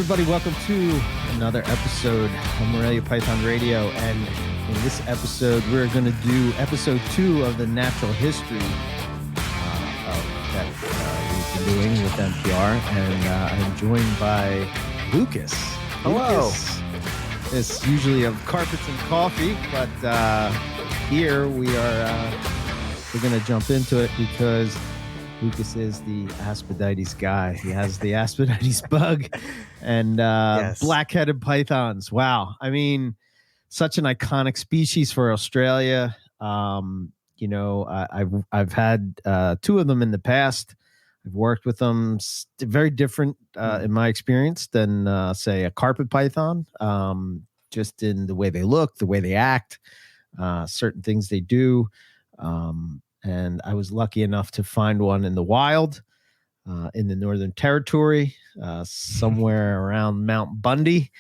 everybody. Welcome to another episode of Morelia Python Radio. And in this episode, we're going to do episode 2 of the natural history that we've been doing with NPR. And I'm joined by Lucas. Hello. Lucas is usually of carpets and coffee, but here we're going to jump into it because Lucas is the Aspidites guy. He has the Aspidites bug and Yes. blackheaded pythons. Wow. I mean, such an iconic species for Australia. I've had 2 of them in the past. I've worked with them. Very different in my experience than, say, a carpet python, just in the way they look, the way they act, certain things they do. And I was lucky enough to find one in the wild in the Northern Territory, somewhere around Mount Bundy.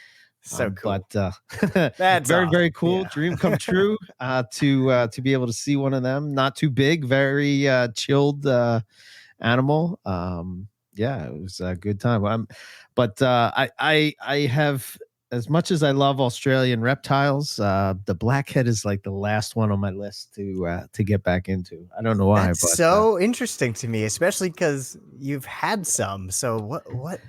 So cool. But That's very, awesome. very cool. Yeah. Dream come true to be able to see one of them. Not too big, very chilled animal. Yeah, it was a good time. But I have, as much as I love Australian reptiles, the blackhead is like the last one on my list to get back into. I don't know why. That's but so interesting to me, especially because you've had some. So what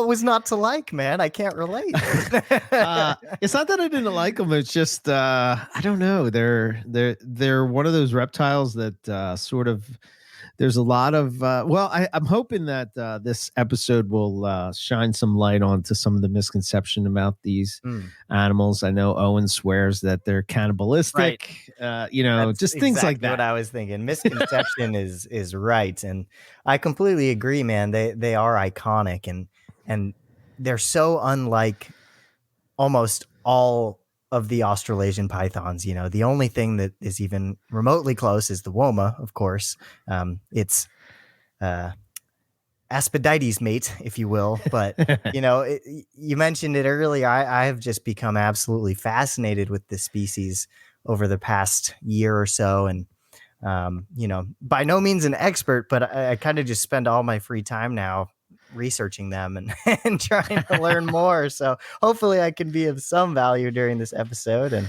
was not to like, man? I can't relate. It's not that I didn't like them. It's just I don't know. They're one of those reptiles that sort of. There's a lot of I'm hoping that this episode will shine some light onto some of the misconception about these animals. I know Owen swears that they're cannibalistic. Right. That's just things like that. What I was thinking. Misconception is right, and I completely agree, man. They are iconic, and they're so unlike almost all of the Australasian pythons. The only thing that is even remotely close is the woma, of course. It's Aspidites mate, if you will. But you mentioned it earlier. I have just become absolutely fascinated with this species over the past year or so, and by no means an expert, but I kind of just spend all my free time now researching them and trying to learn more. So hopefully I can be of some value during this episode and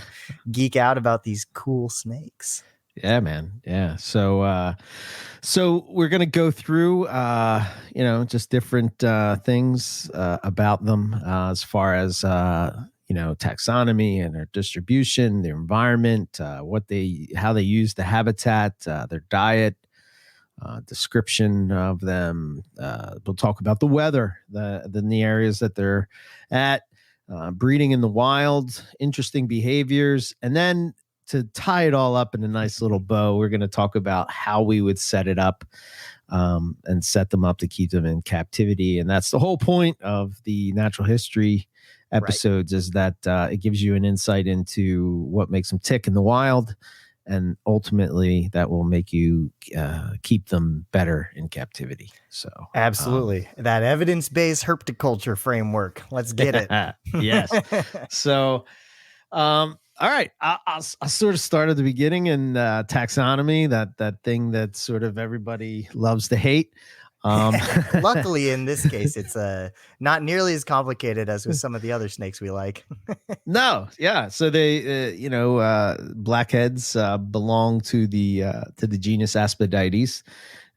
geek out about these cool snakes. Yeah, man. Yeah. So we're going to go through, just different things about them as far as, taxonomy and their distribution, their environment, how they use the habitat, their diet, description of them. We'll talk about the weather, the areas that they're at, breeding in the wild, interesting behaviors, and then to tie it all up in a nice little bow, we're going to talk about how we would set it up and set them up to keep them in captivity. And that's the whole point of the natural history episodes, right? Is that it gives you an insight into what makes them tick in the wild. And ultimately, that will make you keep them better in captivity. So, absolutely, that evidence-based herpetoculture framework. Let's get it. Yes. So, all right. I'll sort of start at the beginning and taxonomy. That thing that sort of everybody loves to hate. Luckily, in this case, it's not nearly as complicated as with some of the other snakes we like. No, yeah. So they, blackheads belong to the genus Aspidites,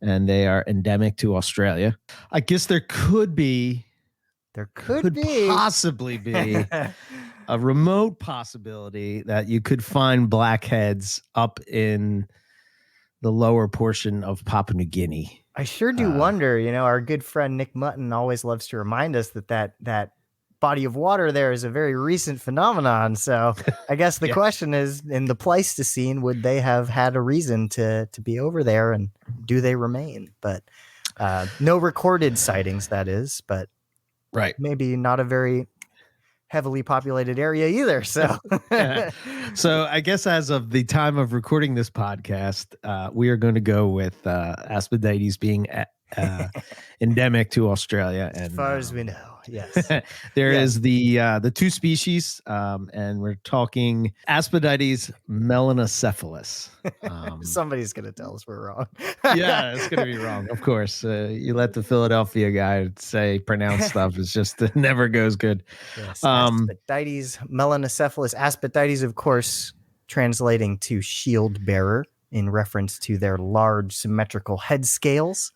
and they are endemic to Australia. I guess there could possibly be a remote possibility that you could find blackheads up in the lower portion of Papua New Guinea. I sure do wonder. Our good friend Nick Mutton always loves to remind us that body of water there is a very recent phenomenon. So I guess the question is, in the Pleistocene, would they have had a reason to be over there, and do they remain? But no recorded sightings, that is. But right, maybe not a very heavily populated area either. So, so I guess as of the time of recording this podcast, we are going to go with Aspidites being endemic to Australia. As And far as we know, yes. there Yes. is the two species, and we're talking Aspidites melanocephalus. Somebody's going to tell us we're wrong. Yeah, it's going to be wrong, of course. You let the Philadelphia guy say pronounce stuff, it's just it never goes good. Yes, Aspidites melanocephalus. Aspidites, of course, translating to shield bearer in reference to their large symmetrical head scales,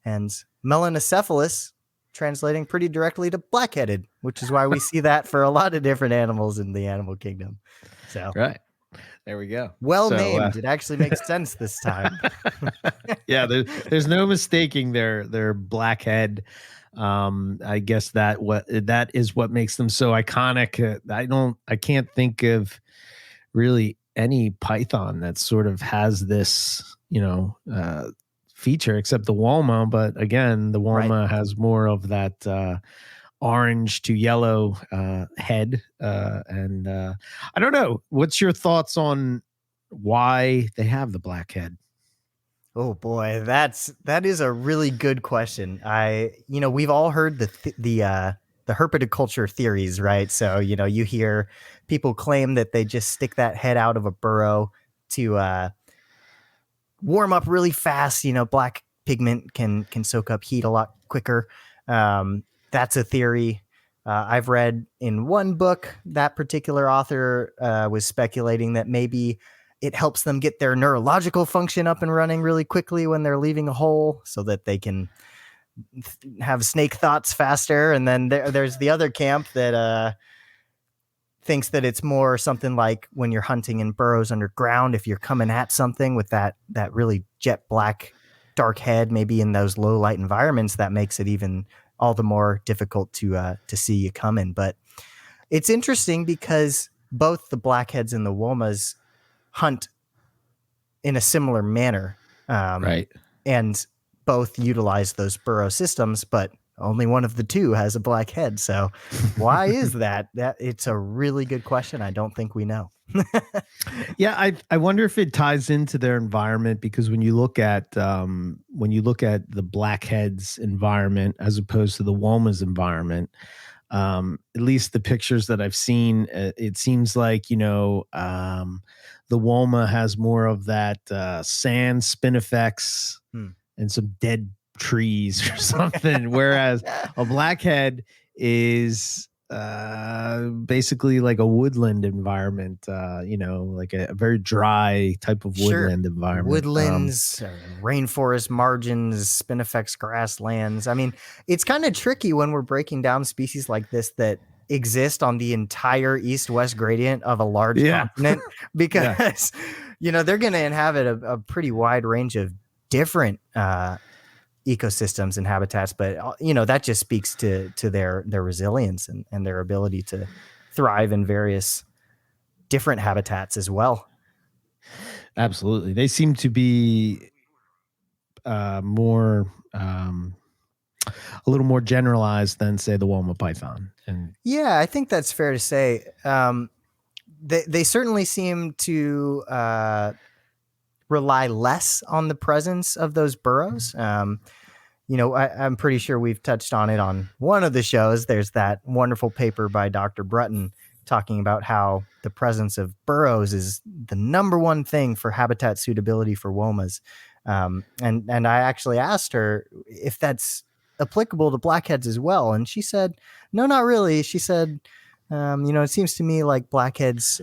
and melanocephalus translating pretty directly to blackheaded, which is why we see that for a lot of different animals in the animal kingdom. So Right. There we go. Well named. It actually makes sense this time. Yeah, there's no mistaking their blackhead. I guess that is what makes them so iconic. I can't think of really any python that sort of has this, feature except the Walma. But again, the Walma has more of that orange to yellow head. And I don't know. What's your thoughts on why they have the blackhead? Oh boy, that is a really good question. We've all heard the herpeticulture theories, right? So, you hear people claim that they just stick that head out of a burrow to warm up really fast. Black pigment can soak up heat a lot quicker. That's a theory. I've read in one book that particular author was speculating that maybe it helps them get their neurological function up and running really quickly when they're leaving a hole so that they can have snake thoughts faster. And then there's the other camp that thinks that it's more something like when you're hunting in burrows underground, if you're coming at something with that really jet black dark head, maybe in those low light environments, that makes it even all the more difficult to see you coming. But it's interesting because both the blackheads and the Womas hunt in a similar manner. Right. And both utilize those burrow systems, but only one of the two has a black head. So why is that? It's a really good question. I don't think we know. Yeah, I wonder if it ties into their environment, because when you look at the blackheads environment as opposed to the Woma's environment, at least the pictures that I've seen, it seems like the Woma has more of that sand spinifex and some dead trees or something, whereas a blackhead is basically like a woodland environment, like a very dry type of woodland environment. Woodlands, rainforest margins, spinifex grasslands. I mean, it's kind of tricky when we're breaking down species like this that exist on the entire east-west gradient of a large continent, because they're going to inhabit a pretty wide range of different ecosystems and habitats, but that just speaks to their resilience and their ability to thrive in various different habitats as well. Absolutely. They seem to be more a little more generalized than, say, the Woma python. And yeah, I think that's fair to say. They certainly seem to rely less on the presence of those burrows. I'm pretty sure we've touched on it on one of the shows. There's that wonderful paper by Dr. Brutton talking about how the presence of burrows is the number one thing for habitat suitability for Womas. And I actually asked her if that's applicable to blackheads as well. And she said, no, not really. She said, it seems to me like blackheads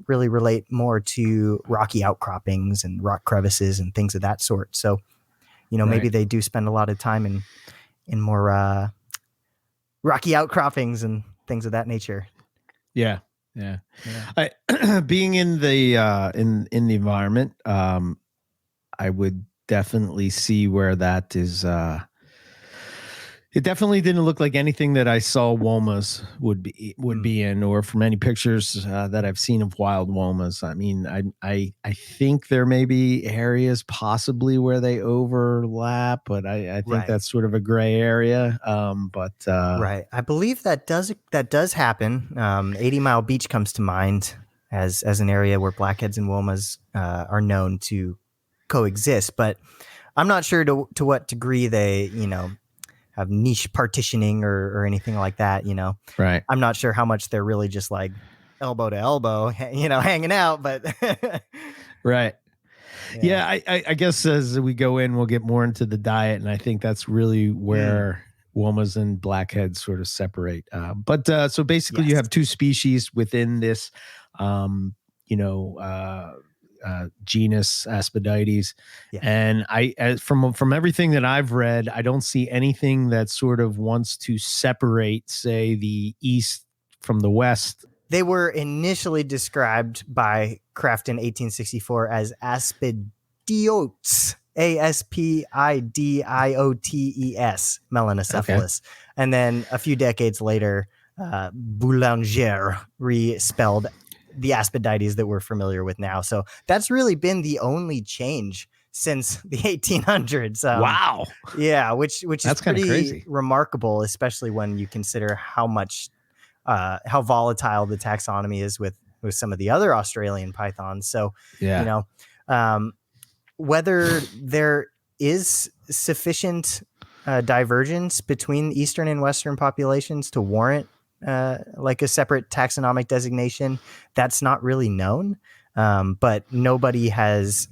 really relate more to rocky outcroppings and rock crevices and things of that sort. So, maybe they do spend a lot of time in more rocky outcroppings and things of that nature. Yeah. Being in the in the environment, I would definitely see where that is. It definitely didn't look like anything that I saw Womas would be in, or from any pictures that I've seen of wild Womas. I mean, I think there may be areas possibly where they overlap, but I think that's sort of a gray area. Right, I believe that does happen. 80 Mile Beach comes to mind as an area where blackheads and Womas are known to coexist, but I'm not sure to what degree they, have niche partitioning or anything like that. Right. I'm not sure how much they're really just like elbow to elbow, hanging out, but Right. yeah. Yeah, I guess as we go in, we'll get more into the diet, and I think that's really Mm, where Womas and Blackheads sort of separate. But so basically, you yes. have two species within this, um, genus Aspidites, Yeah. and from everything that I've read, I don't see anything that sort of wants to separate, say, the East from the West. They were initially described by Kraft in 1864 as Aspidiotes, Aspidiotes, Okay. melanocephalus. And then a few decades later, Boulanger respelled the Aspidites that we're familiar with now. So that's really been the only change since the 1800s. Wow, Yeah, which is that's kind of pretty crazy. remarkable, especially when you consider how volatile the taxonomy is with some of the other Australian pythons. So, you Yeah. know, um, whether there is sufficient divergence between Eastern and Western populations to warrant like a separate taxonomic designation, that's not really known. But nobody has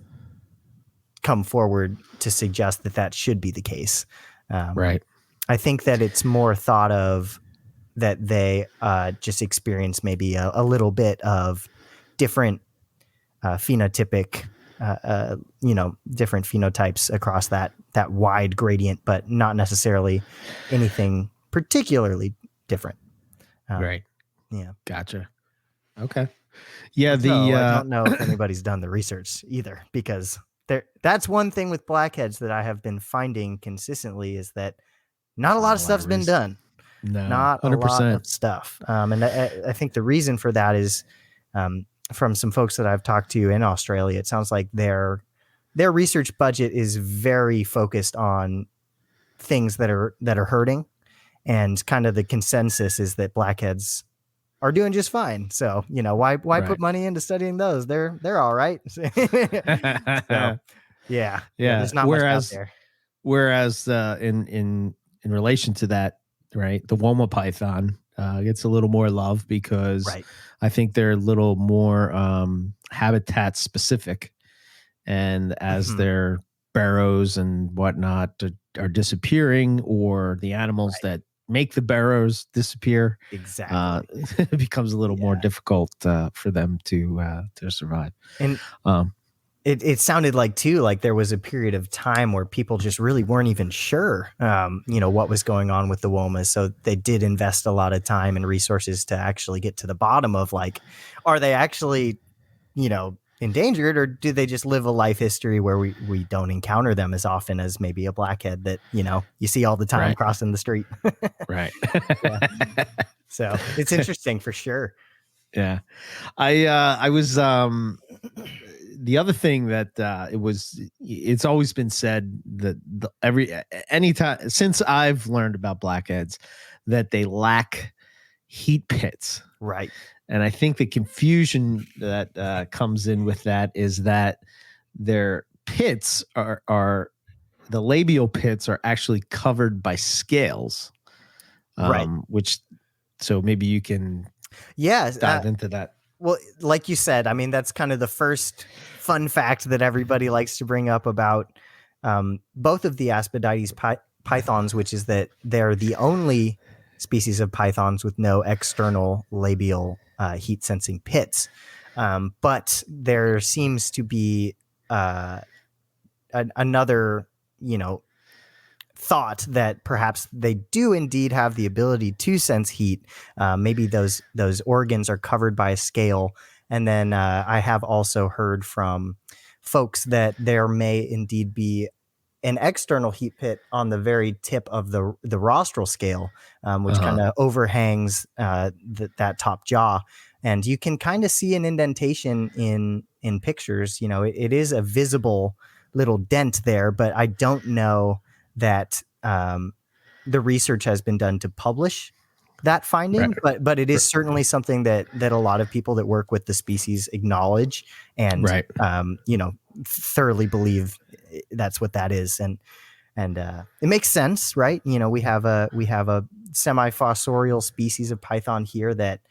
come forward to suggest that that should be the case. Um, Right. I think that it's more thought of that they just experience maybe a little bit of different phenotypic, different phenotypes across that wide gradient, but not necessarily anything particularly different. Um, Right. yeah. Gotcha. Okay. Yeah, the Although I don't know if anybody's done the research either, because that's one thing with blackheads that I have been finding consistently is that not a lot not of a lot stuff's of been risk. done. No, Not a lot 100%. of stuff. And I think the reason for that is from some folks that I've talked to in Australia, it sounds like their research budget is very focused on things that are hurting, and kind of the consensus is that blackheads are doing just fine. So, why put Right. money into studying those? They're all right. So, yeah, Yeah. there's not much out Whereas there. in relation to that, right, the Woma python gets a little more love because Right. I think they're a little more habitat specific, and as Mhm. their burrows and whatnot are disappearing, or the animals Right. that make the burrows disappear, Exactly. it becomes a little more Yeah. difficult for them to survive. And Um, it sounded like too, like there was a period of time where people just really weren't even sure, what was going on with the womas. So they did invest a lot of time and resources to actually get to the bottom of like, are they actually, endangered, or do they just live a life history where we don't encounter them as often as maybe a blackhead that, you see all the time right, crossing the street. right. Yeah. So it's interesting for sure. Yeah. I was the other thing that it's always been said that anytime since I've learned about blackheads that they lack heat pits. Right. And I think the confusion that comes in with that is that their pits are the labial pits are actually covered by scales, Right. which so maybe you can Yeah. dive into that. Well, like you said, I mean, that's kind of the first fun fact that everybody likes to bring up about both of the Aspidites pythons, which is that they're the only species of pythons with no external labial heat sensing pits. But there seems to be another, thought that perhaps they do indeed have the ability to sense heat. Maybe those organs are covered by a scale. And then I have also heard from folks that there may indeed be an external heat pit on the very tip of the rostral scale, which kind Uh-huh. of overhangs that top jaw, and you can kind of see an indentation in pictures. It is a visible little dent there, but I don't know that the research has been done to publish that Right. finding, but it is certainly something that a lot of people that work with the species acknowledge and Right. thoroughly believe that's what that is. And it makes sense, right? We have a semi-fossorial species of python here that,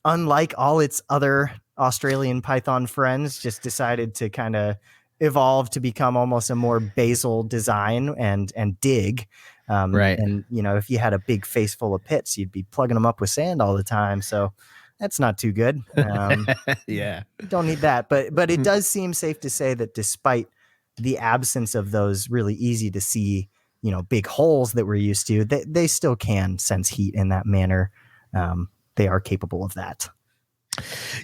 unlike all its other Australian python friends, just decided to kind of evolve to become almost a more basal design and dig. Right. And if you had a big face full of pits, you'd be plugging them up with sand all the time. So that's not too good. Yeah. You don't need that, but it does seem safe to say that despite the absence of those really easy to see, big holes that we're used to, they still can sense heat in that manner. They are capable of that.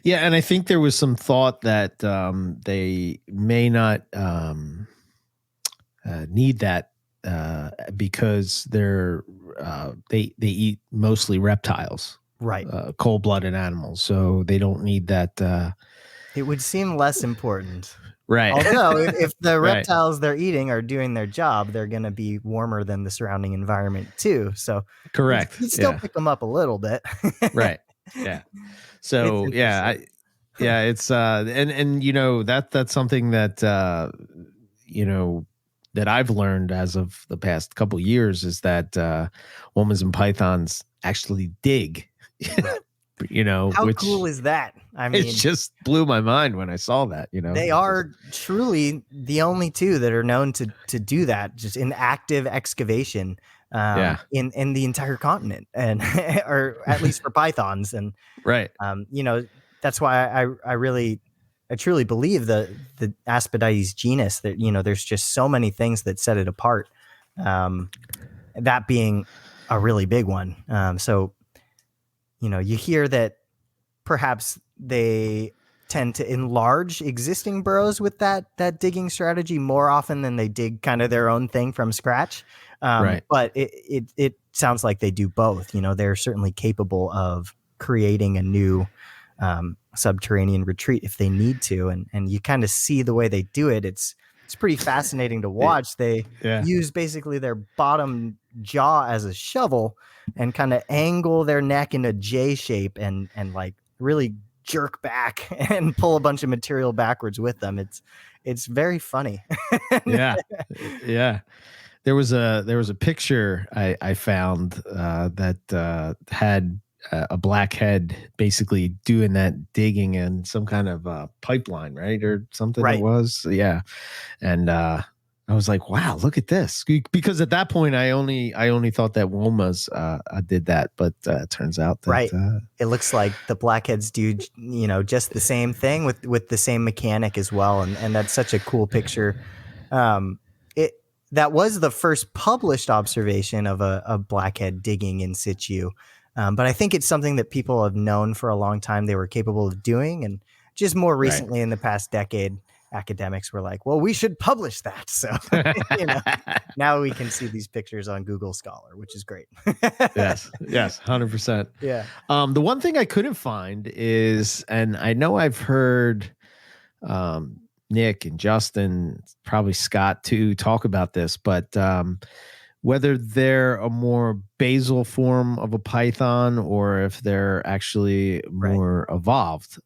Yeah, and I think there was some thought that they may not need that because they eat mostly reptiles, Right. cold-blooded animals, so they don't need that. It would seem less important. Right. Although if the Right. reptiles they're eating are doing their job, they're going to be warmer than the surrounding environment too. So Correct. you'd still Yeah. pick them up a little bit. Right. Yeah. It's So yeah, interesting. it's and that's something that that I've learned as of the past couple of years is that womas and pythons actually dig. How which cool is that? I it mean, just blew my mind when I saw that. they are truly the only two that are known to do that, just in active excavation, Yeah. in the entire continent, and or at least for pythons. And Right. that's why I truly believe the Aspidites genus, that there's just so many things that set it apart. That being a really big one. So you hear that perhaps they tend to enlarge existing burrows with that digging strategy more often than they dig kind of their own thing from scratch. Right. But it sounds like they do both. They're certainly capable of creating a new subterranean retreat if they need to, and you kind of see the way they do it. It's pretty fascinating to watch. They Yeah. use basically their bottom jaw as a shovel and kind of angle their neck in a J shape and like really jerk back and pull a bunch of material backwards with them. It's very funny. Yeah. Yeah. There was a picture I found that had a blackhead basically doing that digging in some kind of pipeline, right, or something. Right. It was, yeah. And I was like, wow, look at this, because at that point I only thought that womas did that, but it turns out that Right. It looks like the blackheads do, just the same thing with the same mechanic as well, and that's such a cool picture. It that was the first published observation of a blackhead digging in situ, but I think it's something that people have known for a long time they were capable of doing, and just more recently in the past decade, academics were like, well, we should publish that. So now we can see these pictures on Google Scholar, which is great. Yes, 100%. Yeah. The one thing I couldn't find is, and I know I've heard Nick and Justin, probably Scott too, talk about this, but whether they're a more basal form of a python or if they're actually more evolved.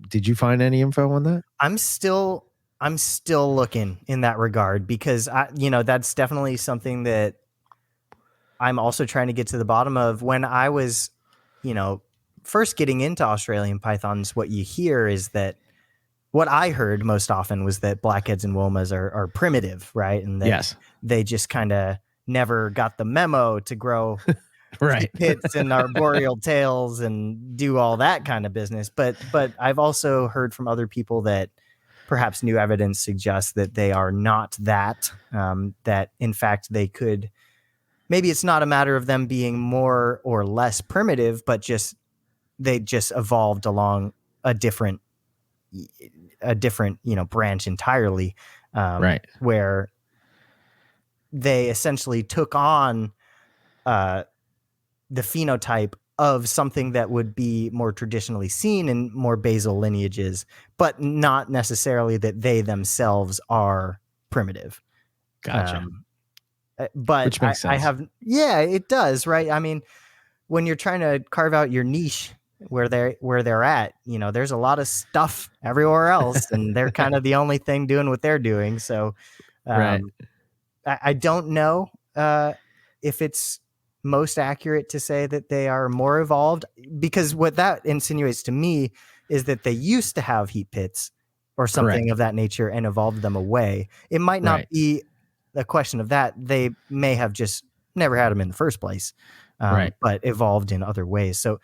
Did you find any info on that? I'm still looking in that regard, because that's definitely something that I'm also trying to get to the bottom of. When I was, first getting into Australian pythons, what you hear is that what I heard most often was that blackheads and womas are primitive, right? And that they just kind of never got the memo to grow pits and arboreal tails and do all that kind of business. But I've also heard from other people that perhaps new evidence suggests that they are not that, that in fact they could, maybe it's not a matter of them being more or less primitive, but they just evolved along a different branch entirely, where they essentially took on the phenotype of something that would be more traditionally seen in more basal lineages, but not necessarily that they themselves are primitive. Gotcha. But which makes sense. it does, right? I mean, when you're trying to carve out your niche where they're at. There's a lot of stuff everywhere else, and they're kind of the only thing doing what they're doing. So Right. um, I don't know if it's most accurate to say that they are more evolved, because what that insinuates to me is that they used to have heat pits or something Correct. of that nature and evolved them away. It might not Right. be a question of that. They may have just never had them in the first place, Right. but evolved in other ways. So,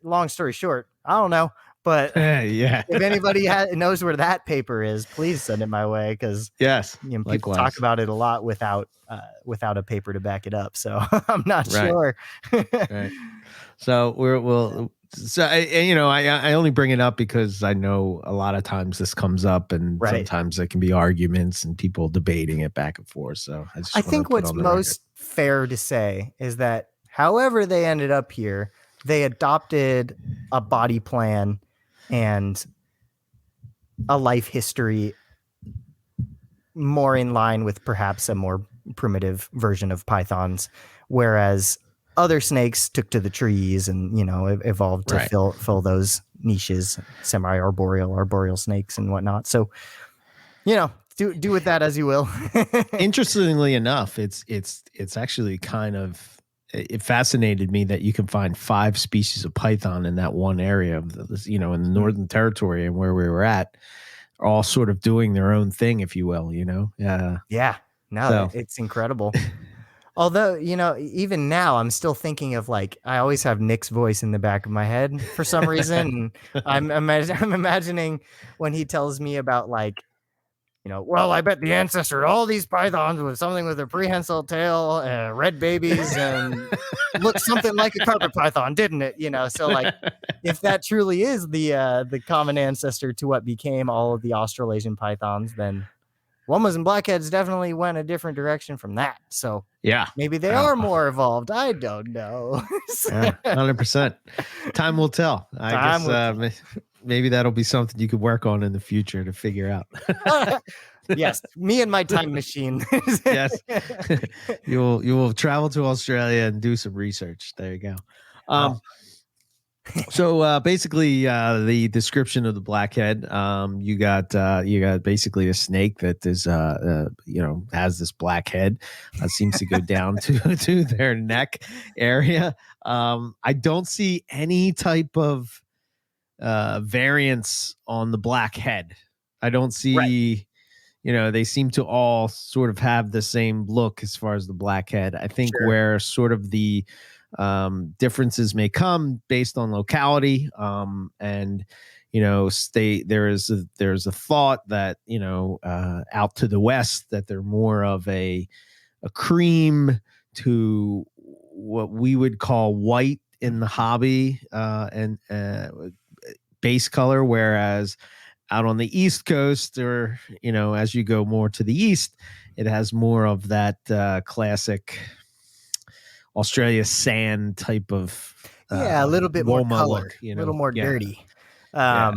long story short, I don't know, but Yeah. if anybody knows where that paper is, please send it my way, because Yes. people talk Likewise. about it a lot without a paper to back it up. So I'm not Right. sure. Right. So we'll. So I only bring it up because I know a lot of times this comes up, and Right. sometimes there can be arguments and people debating it back and forth. So I I just want to think put what's on the record. most fair to say is that however they ended up here, they adopted a body plan and a life history more in line with perhaps a more primitive version of pythons, whereas other snakes took to the trees and evolved to Right. fill those niches, semi-arboreal, arboreal snakes and whatnot. So do with that as you will. Interestingly enough, it's actually kind of, it fascinated me that you can find 5 species of python in that one area of in the Northern Territory and where we were at, all sort of doing their own thing, if you will. Yeah, no, So it's incredible. Although, even now I'm still thinking of, like, I always have Nick's voice in the back of my head for some reason. And I'm imagining when he tells me about, like, well, I bet the ancestor of all these pythons was something with a prehensile tail, red babies, and looked something like a carpet python, didn't it? So, like, if that truly is the common ancestor to what became all of the Australasian pythons, then llamas and blackheads definitely went a different direction from that. So yeah. maybe they Oh, are more evolved. I don't know. yeah, 100%. Time will tell. I Time guess will tell. maybe that'll be something you could work on in the future to figure out. Yes, me and my time machine. Yes. You will travel to Australia and do some research. There you go. Oh, So basically, the description of the blackhead, you got basically a snake that is has this black head, seems to go down to their neck area. I don't see any type of variance on the black head. I don't right. see. They seem to all sort of have the same look as far as the blackhead. I think Sure. where sort of the differences may come based on locality, and there's a thought that out to the west that they're more of a cream to what we would call white in the hobby, and base color, whereas out on the East Coast, or as you go more to the east, it has more of that classic Australia sand type of Yeah, a little bit more Woma color, look. a little more Yeah, dirty. yeah,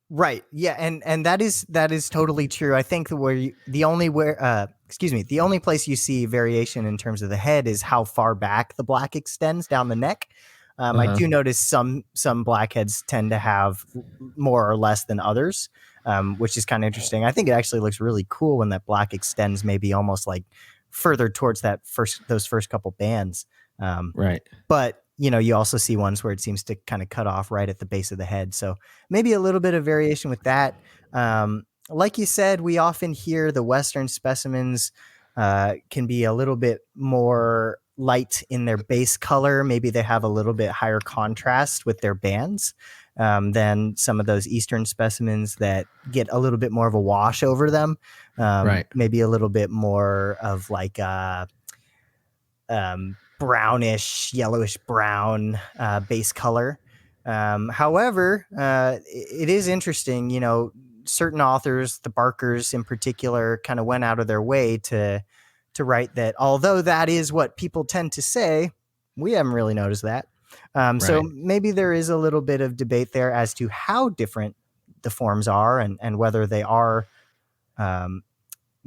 Right. Yeah, and that is totally true. I think the only place you see variation in terms of the head is how far back the black extends down the neck. I uh-huh. do notice some blackheads tend to have more or less than others, which is kind of interesting. I think it actually looks really cool when that black extends, maybe almost like further towards those first couple bands. Right, But you also see ones where it seems to kind of cut off right at the base of the head. So maybe a little bit of variation with that. Like you said, we often hear the Western specimens can be a little bit more light in their base color. Maybe they have a little bit higher contrast with their bands than some of those Eastern specimens that get a little bit more of a wash over them. right, Maybe a little bit more of like brownish, yellowish brown base color. However, it is interesting. Certain authors, the Barkers in particular, kind of went out of their way to write that. Although that is what people tend to say, we haven't really noticed that. So right, maybe there is a little bit of debate there as to how different the forms are, and whether they are um,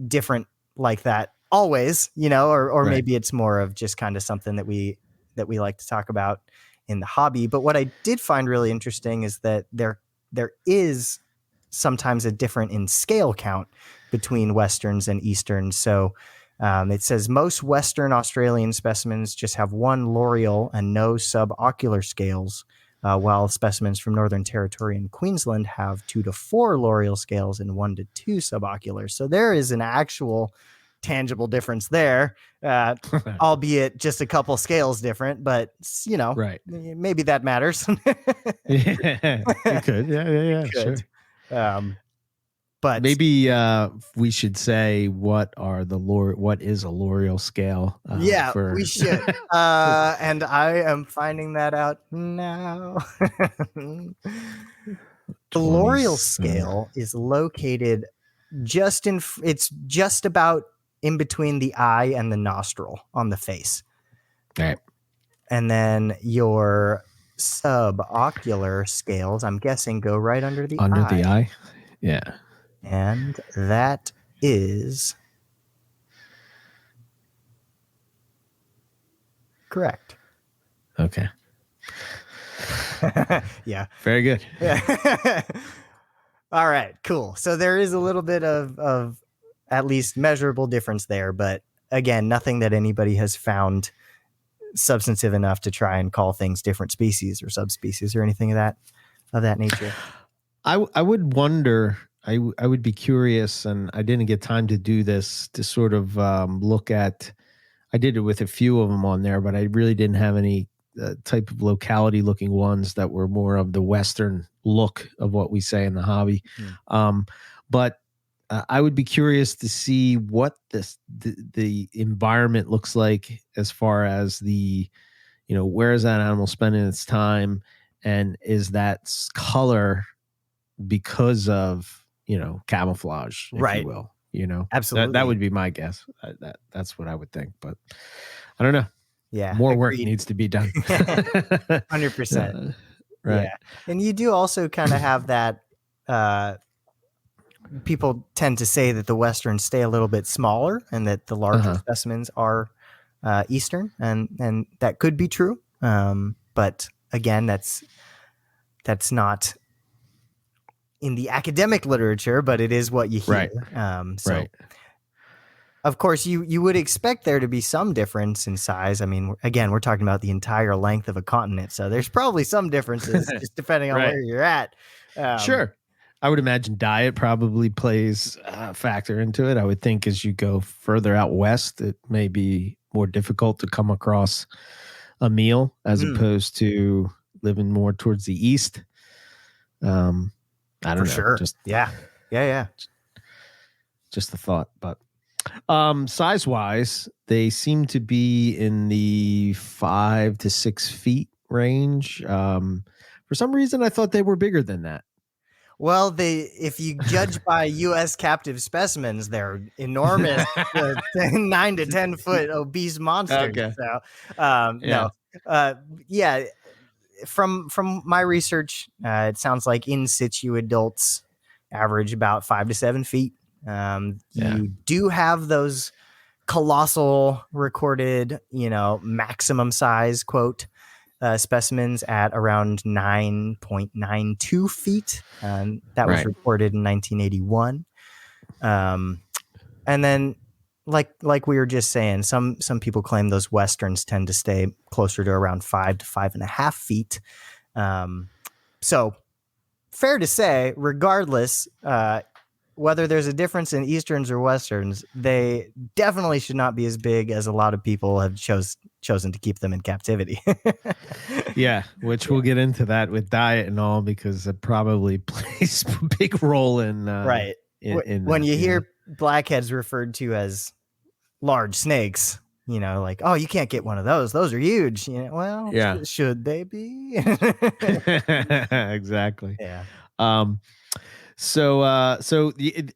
different like that always, or right. maybe it's more of just kind of something that we like to talk about in the hobby. But what I did find really interesting is that there is sometimes a difference in scale count between westerns and easterns. So it says most Western Australian specimens just have one loreal and no subocular scales, while specimens from Northern Territory and Queensland have 2 to 4 loreal scales and 1 to 2 subocular. So there is an actual tangible difference there, albeit just a couple scales different, but Right. maybe that matters. Yeah, it could. Yeah, Could. sure. But maybe we should say what is a loreal scale? yeah, For we should. And I am finding that out now. The loreal scale is located it's just about in between the eye and the nostril on the face. Right. And then your subocular scales, I'm guessing, go right under the eye. Yeah. And that is correct. Okay. Yeah. Very good. Yeah. All right, cool. So there is a little bit of at least measurable difference there, but again, nothing that anybody has found substantive enough to try and call things different species or subspecies or anything of that nature. I would wonder. I would be curious, and I didn't get time to do this, to sort of look at. I did it with a few of them on there, but I really didn't have any type of locality looking ones that were more of the Western look of what we say in the hobby. But I would be curious to see what the environment looks like, as far as where is that animal spending its time, and is that color because of camouflage, if Right. you will. Absolutely. That would be my guess. That's what I would think, but I don't know. Yeah, more work needs to be done. 100%. Right. Yeah. And you do also kind of have that. People tend to say that the Westerns stay a little bit smaller, and that the larger specimens are Eastern, and that could be true. But again, that's not in the academic literature, but it is what you hear. Right. Of course, you would expect there to be some difference in size. I mean, again, we're talking about the entire length of a continent, so there's probably some differences just depending on where you're at. Sure. I would imagine diet probably plays a factor into it. I would think as you go further out west, it may be more difficult to come across a meal as opposed to living more towards the east. I don't know. Sure. Just yeah. Just a thought, but size wise, they seem to be in the 5 to 6 feet range. For some reason, I thought they were bigger than that. Well, if you judge by U.S. captive specimens, they're enormous, 9 to 10 foot obese monsters. Okay. So, no, yeah. From my research, it sounds like in situ adults average about 5 to 7 feet. You do have those colossal recorded, maximum size quote specimens at around 9.92 feet. That was reported in 1981. And then, like we were just saying, some people claim those Westerns tend to stay closer to around 5 to 5.5 feet. So fair to say, regardless, whether there's a difference in Easterns or Westerns, they definitely should not be as big as a lot of people have chosen to keep them in captivity. Which we'll get into that with diet and all, because it probably plays a big role in when you hear blackheads referred to as large snakes, like, oh, you can't get one of those are huge. Should they be? Exactly. So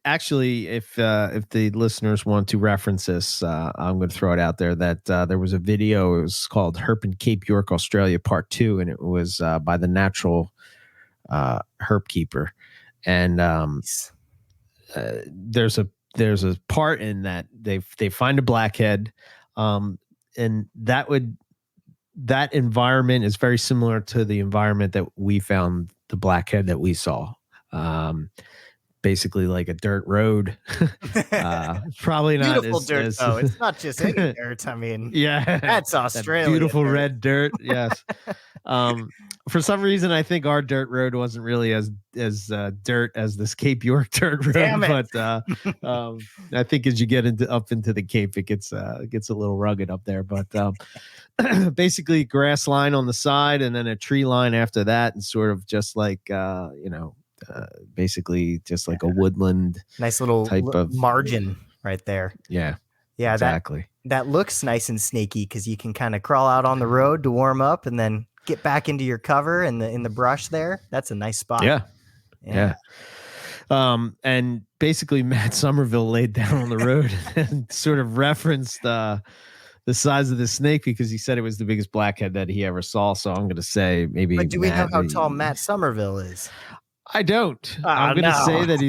actually, if the listeners want to reference this, I'm going to throw it out there that there was a video. It was called Herp in Cape York, Australia, Part 2, and it was by the Natural Herp Keeper. And there's a part in that they find a blackhead, and that would that environment is very similar to the environment that we found the blackhead that we saw. Basically like a dirt road. Probably not Beautiful dirt, as though. It's not just any dirt. I mean, yeah, that's that Australia beautiful dirt. red dirt. Yes. For some reason, I think our dirt road wasn't really as dirt as this Cape York dirt road, Damn it. but I think as you get up into the Cape, it gets a little rugged up there. But basically, grass line on the side, and then a tree line after that, and sort of just like basically just like a woodland Nice little type of margin right there. Yeah, Yeah, exactly. that looks nice and snaky because you can kind of crawl out on the road to warm up and then get back into your cover in the brush there. That's a nice spot. Yeah. And basically Matt Somerville laid down on the road and sort of referenced the size of the snake because he said it was the biggest blackhead that he ever saw. So I'm going to say maybe. But do we know how tall Matt Somerville is? I don't. Oh, I'm going to no. say that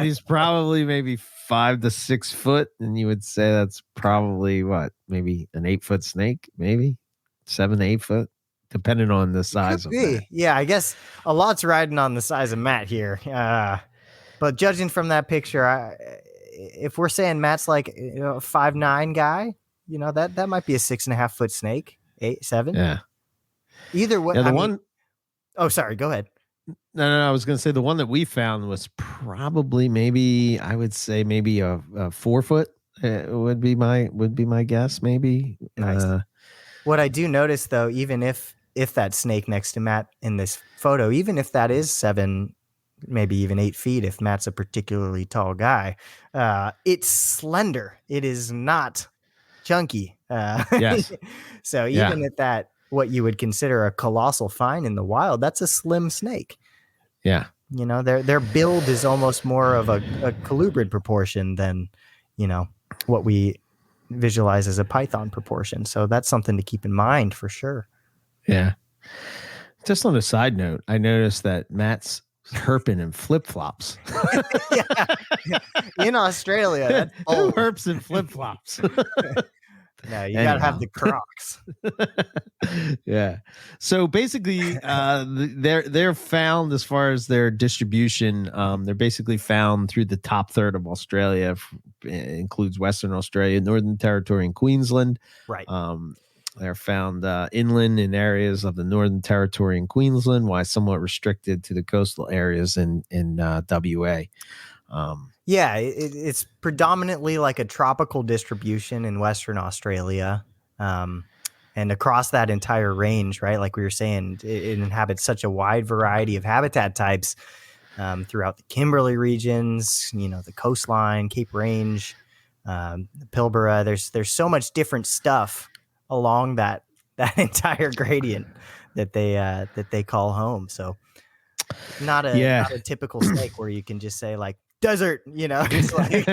he's probably maybe 5 to 6 foot, and you would say that's probably what, maybe an 8-foot snake, maybe 7 to 8 foot, depending on the size of Matt. Yeah, I guess a lot's riding on the size of Matt here. But judging from that picture, if we're saying Matt's like a 5'9" guy, that might be a 6.5 foot snake, 8, 7. Yeah. Either way. Yeah, oh, sorry. Go ahead. No. I was going to say the one that we found was probably I would say maybe a 4 foot would be my guess. Maybe. Nice. What I do notice though, even if that snake next to Matt in this photo, even if that is 7, maybe even 8 feet, if Matt's a particularly tall guy, it's slender. It is not chunky. Yes. So even at that, what you would consider a colossal find in the wild, that's a slim snake. Yeah. Their build is almost more of a colubrid proportion than, what we visualize as a python proportion. So that's something to keep in mind for sure. Yeah. Just on a side note, I noticed that Matt's herping in flip-flops. Yeah. In Australia, that's who herps in flip-flops? No, you gotta have the Crocs. Yeah. So basically, they're found as far as their distribution. They're basically found through the top third of Australia. Includes Western Australia, Northern Territory, and Queensland. Right. They're found inland in areas of the Northern Territory and Queensland, while somewhat restricted to the coastal areas in WA. Yeah, it's predominantly like a tropical distribution in Western Australia. And across that entire range, right? Like we were saying, it inhabits such a wide variety of habitat types throughout the Kimberley regions, the coastline, Cape Range, the Pilbara. There's so much different stuff along that entire gradient that they call home. So not a typical snake where you can just say like desert, it's like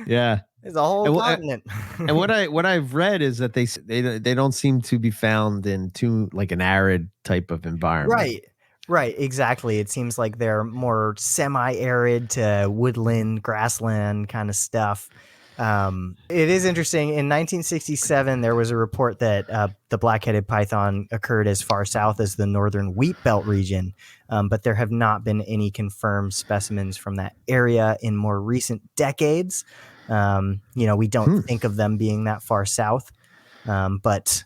yeah. It's a whole continent. And what I've read is that they don't seem to be found in too like an arid type of environment. Right, exactly. It seems like they're more semi-arid to woodland, grassland kind of stuff. It is interesting. In 1967, there was a report that the black-headed python occurred as far south as the northern wheat belt region, but there have not been any confirmed specimens from that area in more recent decades. We don't think of them being that far south, but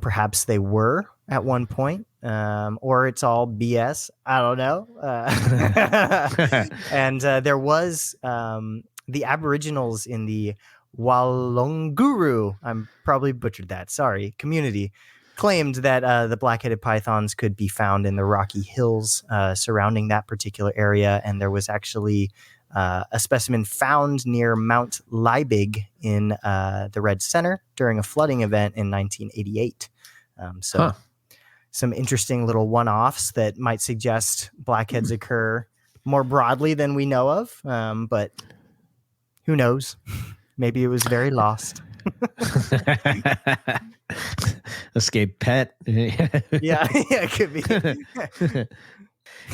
perhaps they were at one point, or it's all BS. I don't know. And there was the Aboriginals in the Walonguru, I'm probably butchered that, sorry, community, claimed that the black-headed pythons could be found in the rocky hills surrounding that particular area, and there was actually a specimen found near Mount Liebig in the Red Center during a flooding event in 1988. Some interesting little one-offs that might suggest blackheads occur more broadly than we know of, but who knows? Maybe it was very lost. Escaped pet. Yeah, it could be.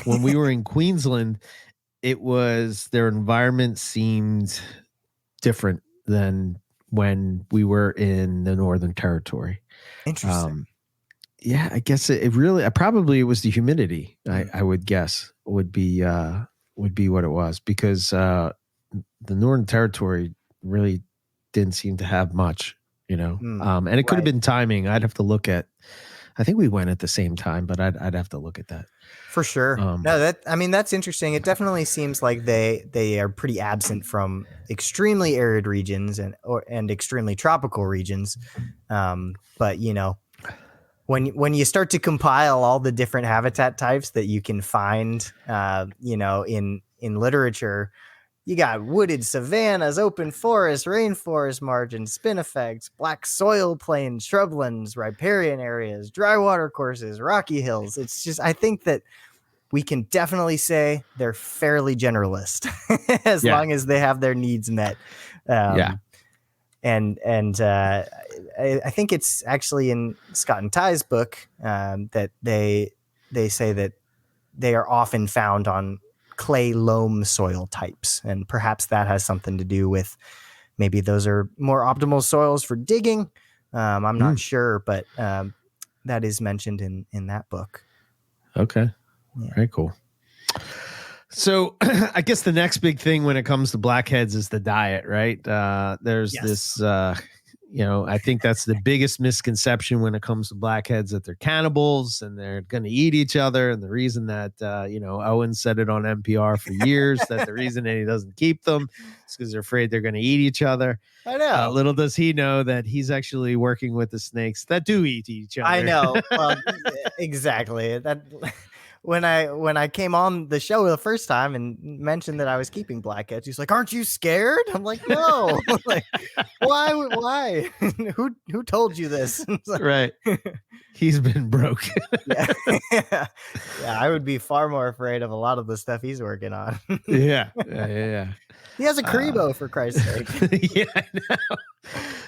When we were in Queensland, their environment seemed different than when we were in the Northern Territory. Interesting. Um, yeah, I guess it really, probably it was the humidity. Mm. I would guess would be what it was, because the Northern Territory really didn't seem to have much, Mm. and it could have Right. been timing. I'd have to look at. I think we went at the same time, but I'd have to look at that. For sure. Um, No, I mean, that's interesting. It definitely seems like they are pretty absent from extremely arid regions and extremely tropical regions. But when you start to compile all the different habitat types that you can find, in literature, you got wooded savannas, open forests, rainforest margins, spinifex, black soil plains, shrublands, riparian areas, dry water courses, rocky hills. It's just, I think that we can definitely say they're fairly generalist as yeah, long as they have their needs met. yeah, Um, and I think it's actually in Scott and Ty's book that they say that they are often found on clay loam soil types, and perhaps that has something to do with maybe those are more optimal soils for digging. I'm not mm, sure, but that is mentioned in that book. okay, Yeah. very cool. So I guess the next big thing when it comes to blackheads is the diet, right? There's Yes. this, I think that's the biggest misconception when it comes to blackheads, that they're cannibals and they're going to eat each other. And the reason that, Owen said it on NPR for years, that the reason that he doesn't keep them is because they're afraid they're going to eat each other. I know. Little does he know that he's actually working with the snakes that do eat each I other. know. Well, exactly. That when I came on the show the first time and mentioned that I was keeping blackheads, he's like, "Aren't you scared?" I'm like, "No." Like, why? Why? Who told you this? Right. He's been broke. Yeah. Yeah. I would be far more afraid of a lot of the stuff he's working on. Yeah. Yeah. He has a Uh, Karibo, for Christ's sake. yeah, I know.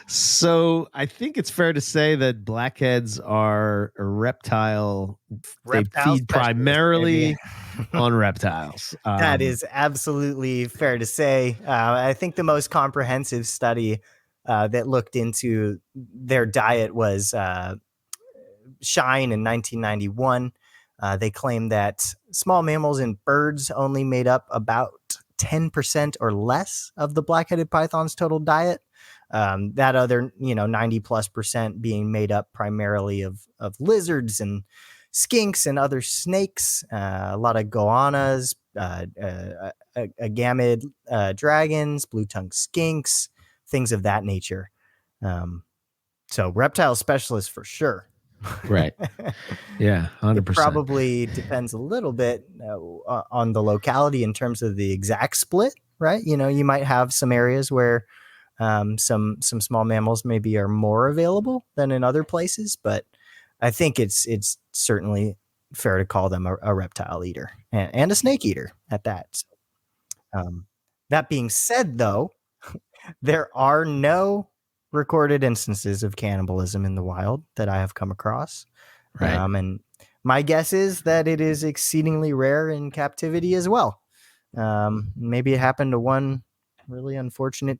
So I think it's fair to say that blackheads are a reptile. They Reptile feed specialist, baby. primarily on reptiles. That is absolutely fair to say. I think the most comprehensive study that looked into their diet was Shine in 1991. They claimed that small mammals and birds only made up about 10% or less of the black-headed python's total diet. That other, 90+% being made up primarily of lizards and skinks and other snakes, a lot of goannas, agamid dragons, blue-tongued skinks, things of that nature. So reptile specialists for sure. Right. Yeah, It 100%. probably depends a little bit on the locality in terms of the exact split, right? You might have some areas where some small mammals maybe are more available than in other places, but I think it's certainly fair to call them a reptile eater and a snake eater at that. So, that being said, though, there are no recorded instances of cannibalism in the wild that I have come across. Right. And my guess is that it is exceedingly rare in captivity as well. Maybe it happened to one really unfortunate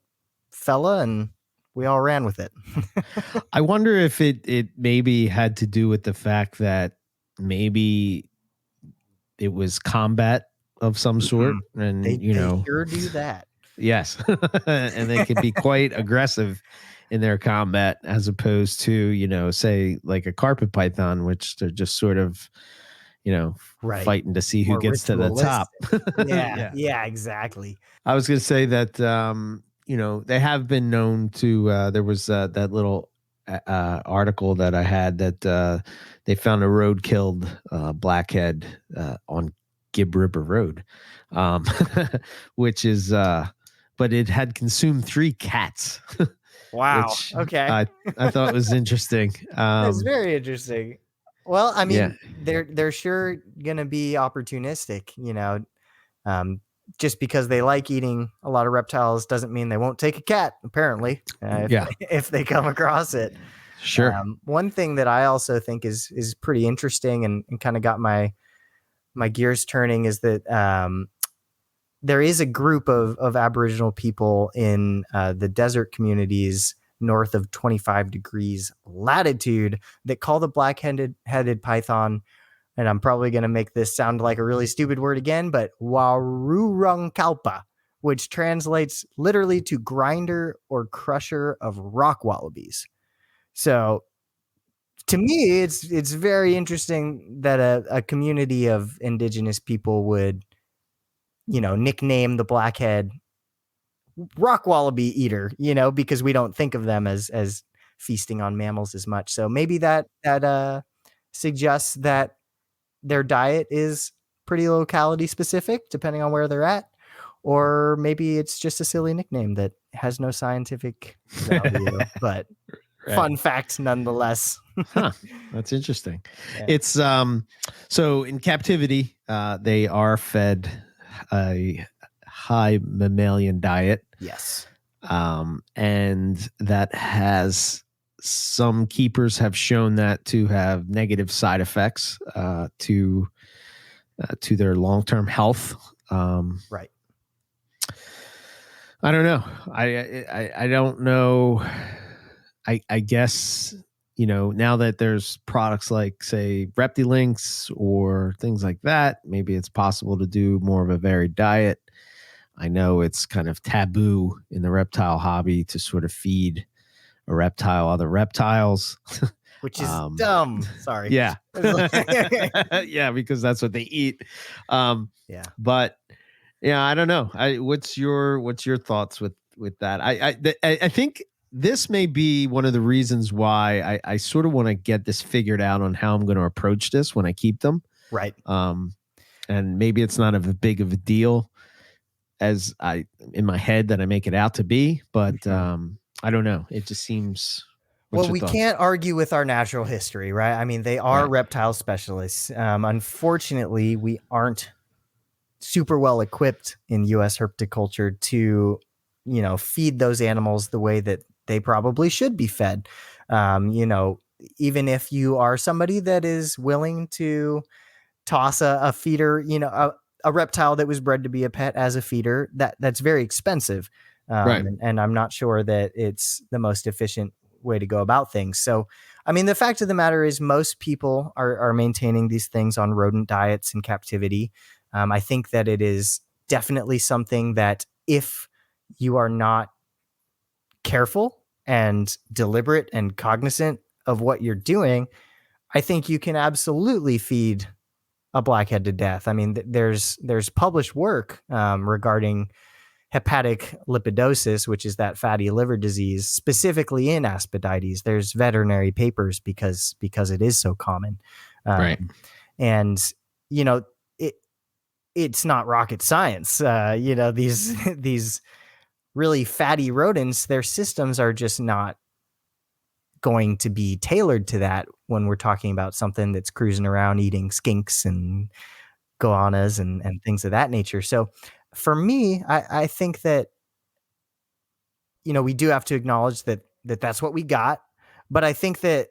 fella and we all ran with it. I wonder if it maybe had to do with the fact that maybe it was combat of some sort, and They sure do that. yes, and they can be quite aggressive in their combat, as opposed to, say like a carpet python, which they're just sort of, Right. fighting to see who More gets to the top. ritualistic. Yeah. Yeah. Yeah, exactly. I was going to say that, they have been known to, there was that little article that I had that they found a road-killed blackhead on Gib River Road, um, which is, but it had consumed 3 cats, Wow. which Okay. I thought was interesting. That's very interesting. Well, I Yeah, mean, they're sure gonna be opportunistic, Um, just because they like eating a lot of reptiles doesn't mean they won't take a cat, apparently, yeah, if they come across it. sure, One thing that I also think is pretty interesting and kind of got my gears turning is that there is a group of Aboriginal people in the desert communities north of 25 degrees latitude that call the black-headed python, and I'm probably going to make this sound like a really stupid word again, but Warurungkaupa, which translates literally to grinder or crusher of rock wallabies. So to me, it's very interesting that a community of indigenous people would, nickname the blackhead rock wallaby eater, because we don't think of them as feasting on mammals as much. So maybe that suggests that their diet is pretty locality specific, depending on where they're at. Or maybe it's just a silly nickname that has no scientific value, but fun fact nonetheless. Huh. That's interesting. Yeah. It's so in captivity, they are fed a high mammalian diet. Yes. And that has some keepers have shown that to have negative side effects to their long-term health. Right. I don't know. I don't know. I guess, now that there's products like, say, Reptilinks or things like that, maybe it's possible to do more of a varied diet. I know it's kind of taboo in the reptile hobby to sort of feed a reptile other reptiles. Which is dumb. Sorry. Yeah. Yeah, because that's what they eat. Yeah. But yeah, I don't know. What's your thoughts with that? I think this may be one of the reasons why I sort of want to get this figured out on how I'm going to approach this when I keep them. Right. And maybe it's not of a big of a deal as in my head that I make it out to be, but I don't know. It just seems. Well, we can't argue with our natural history, right? I mean, they are reptile specialists. Unfortunately, we aren't super well equipped in U.S. herpetoculture to, feed those animals the way that they probably should be fed. Even if you are somebody that is willing to toss a feeder, a reptile that was bred to be a pet as a feeder, that's very expensive. And I'm not sure that it's the most efficient way to go about things. So, I mean, the fact of the matter is most people are maintaining these things on rodent diets in captivity. I think that it is definitely something that if you are not careful and deliberate and cognizant of what you're doing, I think you can absolutely feed a blackhead to death. I mean, there's published work regarding hepatic lipidosis, which is that fatty liver disease, specifically in Aspidites. There's veterinary papers because it is so common. And it's not rocket science. These really fatty rodents, their systems are just not going to be tailored to that when we're talking about something that's cruising around eating skinks and goannas and things of that nature. So for me, I think that, we do have to acknowledge that's what we got. But I think that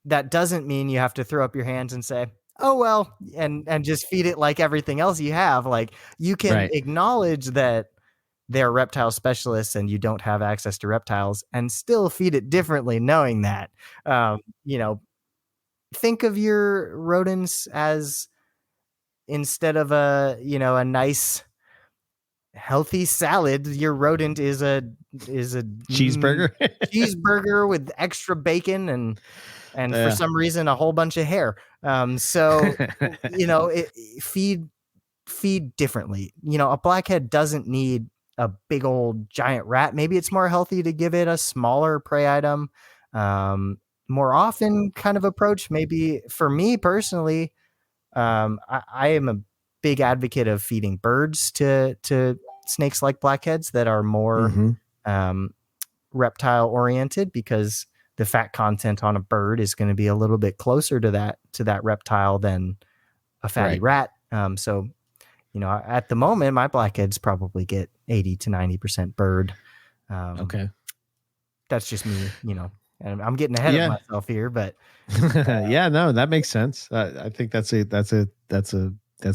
doesn't mean you have to throw up your hands and say, oh, well, and just feed it like everything else you have. Like, you can acknowledge that they're reptile specialists and you don't have access to reptiles and still feed it differently, knowing that. Think of your rodents as, instead of a nice healthy salad, your rodent is a cheeseburger cheeseburger with extra bacon and for some reason a whole bunch of hair. So feed differently. A blackhead doesn't need a big old giant rat. Maybe it's more healthy to give it a smaller prey item, more often kind of approach. Maybe for me personally, I am a big advocate of feeding birds to snakes like blackheads that are more reptile oriented, because the fat content on a bird is going to be a little bit closer to that reptile than a fatty rat. So, at the moment, my blackheads probably get 80 to 90% bird. Okay. That's just me, and I'm getting ahead of myself here, but yeah, no, that makes sense. I think that's a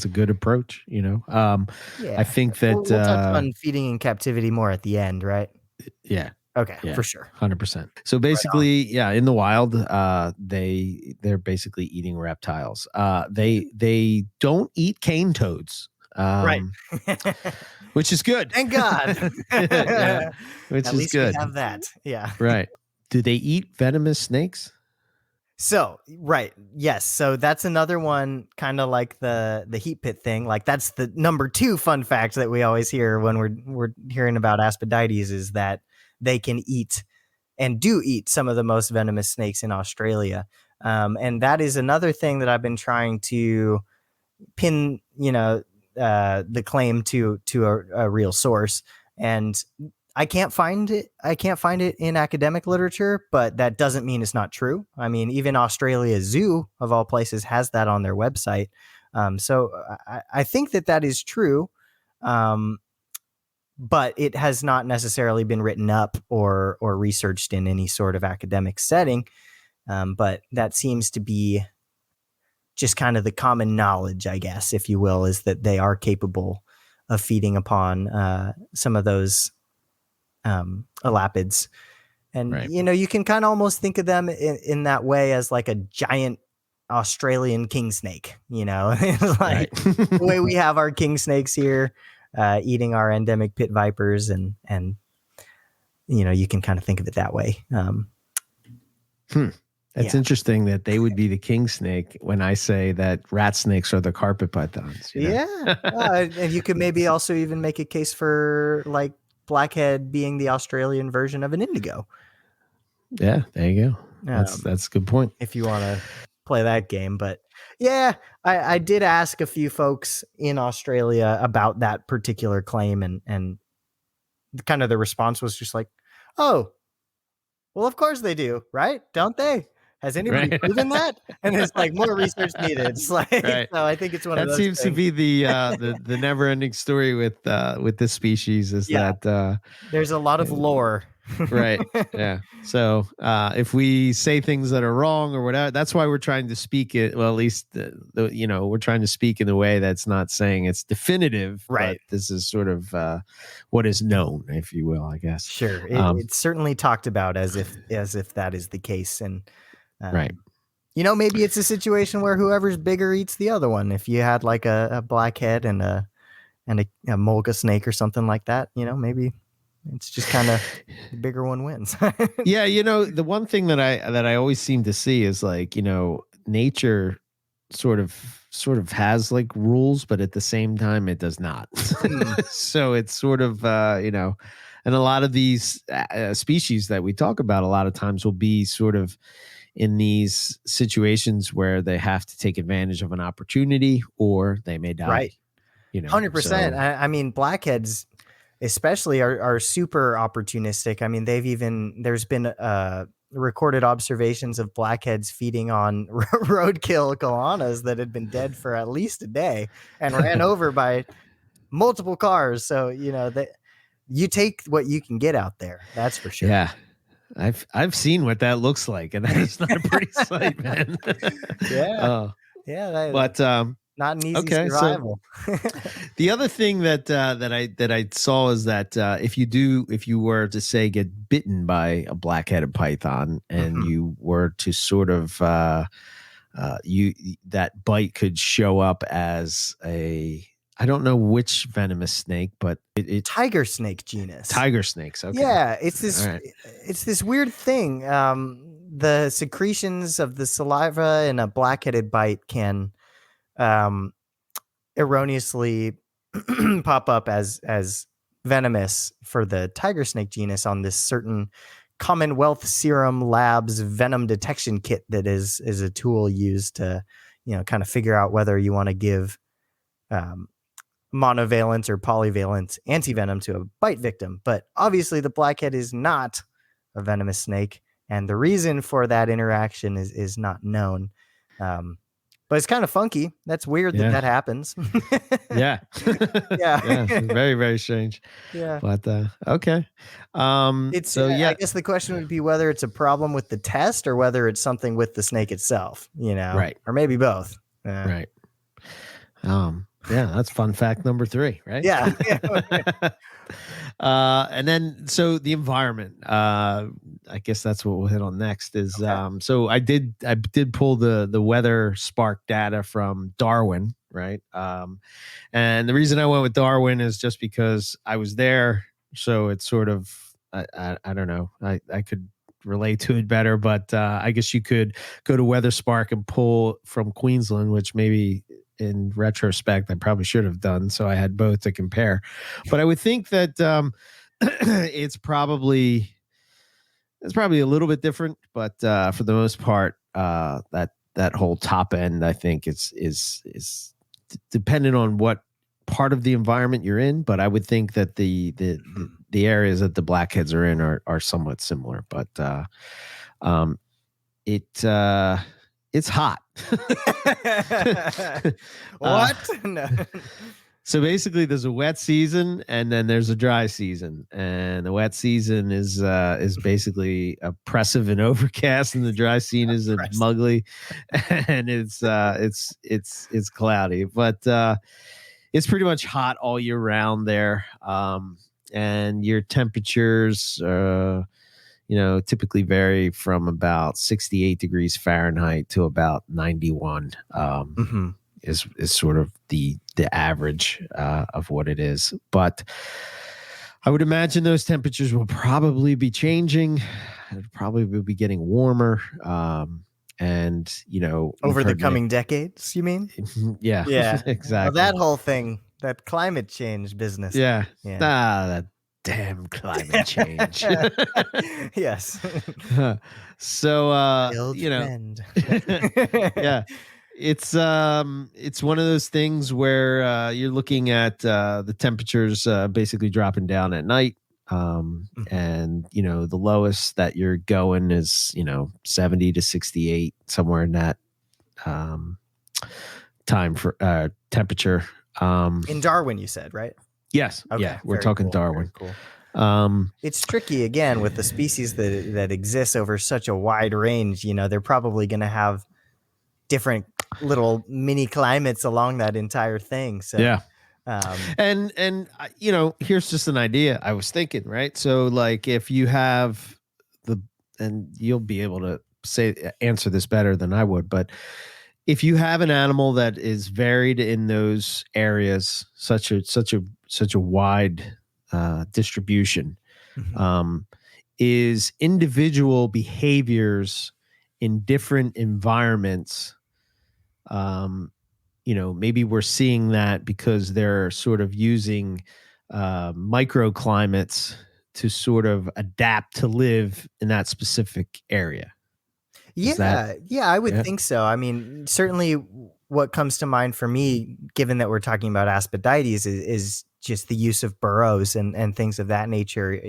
good approach. I think that we'll touch on feeding in captivity more at the end, right? Yeah. Okay, Yeah, for sure. 100%. So Right on. basically, yeah, in the wild, they're basically eating reptiles. They don't eat cane toads, Right. which is good. Thank God. Yeah, which At is least we good. have that. Yeah. Right. Do they eat venomous snakes? So, right. Yes. So that's another one, kind of like the heat pit thing. Like that's the number 2 fun fact that we always hear when we're hearing about Aspidites, is that they can eat and do eat some of the most venomous snakes in Australia. And that is another thing that I've been trying to pin, the claim to a real source. And I can't find it. I can't find it in academic literature, but that doesn't mean it's not true. I mean, even Australia Zoo, of all places, has that on their website. So I think that is true, but it has not necessarily been written up or researched in any sort of academic setting. But that seems to be just kind of the common knowledge, I guess, if you will, is that they are capable of feeding upon some of those elapids. And, Right. you can kind of almost think of them in that way as like a giant Australian king snake, It's like Right. the way we have our king snakes here, eating our endemic pit vipers, and you can kind of think of it that way. That's Yeah. interesting that they would be the king snake when I say that rat snakes are the carpet pythons. Yeah. And you could maybe also even make a case for like Blackhead being the Australian version of an indigo. Yeah, there you go. That's a good point. If you want to play that game. But yeah, I did ask a few folks in Australia about that particular claim, and kind of the response was just like, oh, well, of course they do, right? Don't they? Has anybody Right. proven that? And it's like more research needed. It's like, Right. so I think it's one of That those seems to things. be the never ending story with this species is Yeah, that there's a lot of lore. right. Yeah. So if we say things that are wrong or whatever, that's why we're trying to speak it. Well, at least we're trying to speak in a way that's not saying it's definitive, Right. but this is sort of what is known, if you will, I guess. Sure. It's certainly talked about as if that is the case. And right. maybe it's a situation where whoever's bigger eats the other one. If you had like a blackhead and a mulga snake or something like that, maybe it's just kind of the bigger one wins. Yeah, the one thing that I always seem to see is like, nature sort of has like rules, but at the same time it does not. So it's sort of and a lot of these species that we talk about a lot of times will be sort of in these situations where they have to take advantage of an opportunity or they may die. Right. 100%. So, I mean, blackheads especially are super opportunistic. I mean, there's been recorded observations of blackheads feeding on roadkill koalas that had been dead for at least a day and ran over by multiple cars. So, that you take what you can get out there. That's for sure. yeah. I've seen what that looks like, and that is not a pretty sight, man. Yeah. Yeah. But not an easy okay, survival. So the other thing that I saw is that if you were to say get bitten by a black-headed python and you were to sort of that bite could show up as I don't know which venomous snake, but it tiger snake genus. Tiger snakes. Okay. Yeah, it's this weird thing. The secretions of the saliva in a black-headed bite can erroneously pop up as venomous for the tiger snake genus on this certain Commonwealth Serum Labs venom detection kit that is a tool used to kind of figure out whether you want to give monovalent or polyvalent antivenom to a bite victim. But obviously the blackhead is not a venomous snake, and the reason for that interaction is not known. But it's kind of funky. That's weird that happens. Yeah. Yeah. Very, very strange. Yeah. But okay. I guess the question would be whether it's a problem with the test or whether it's something with the snake itself, Right. or maybe both. Right. Yeah, that's fun fact number 3, right? Yeah. And then so the environment. I guess that's what we'll hit on next. Is Okay. so I did pull the weather spark data from Darwin, right? And the reason I went with Darwin is just because I was there, so it's sort of I don't know, I could relate to it better, but I guess you could go to Weather Spark and pull from Queensland, which maybe in retrospect I probably should have done, so I had both to compare. But I would think that it's probably a little bit different, but for the most part, that whole top end, I think, is dependent on what part of the environment you're in. But I would think that the areas that the blackheads are in are somewhat similar. But um, it's hot. uh, What? No. so basically, there's a wet season and then there's a dry season, and the wet season is basically oppressive and overcast, and the dry season is Impressive. mugly, and it's cloudy, but it's pretty much hot all year round there, and your temperatures typically vary from about 68 degrees Fahrenheit to about 91. Mm-hmm. Is sort of the average of what it is. But I would imagine those temperatures will probably be changing. It probably will be getting warmer. And Over the coming decades, you mean? yeah, Yeah. Well, exactly. that whole thing, that climate change business. Yeah. Yeah. That damn climate change. Yes. So Old friend. yeah, it's one of those things where you're looking at the temperatures basically dropping down at night, Mhm. and the lowest that you're going is 70 to 68, somewhere in that um, time for temperature. In Darwin, you said, right? Yes, Okay. yeah, we're Very talking cool. Very Darwin. cool. Um, It's tricky again with the species that exists over such a wide range. They're probably going to have different little mini climates along that entire thing. So, yeah. um, And here's just an idea I was thinking, right? So like if you have the and you'll be able to answer this better than I would, but if you have an animal that is varied in those areas, such a wide distribution, mhm. um, is individual behaviors in different environments, maybe we're seeing that because they're sort of using microclimates to sort of adapt to live in that specific area. Is that, Yeah, I would yeah? think so. I mean, certainly what comes to mind for me, given that we're talking about Aspidites, is just the use of burrows and things of that nature.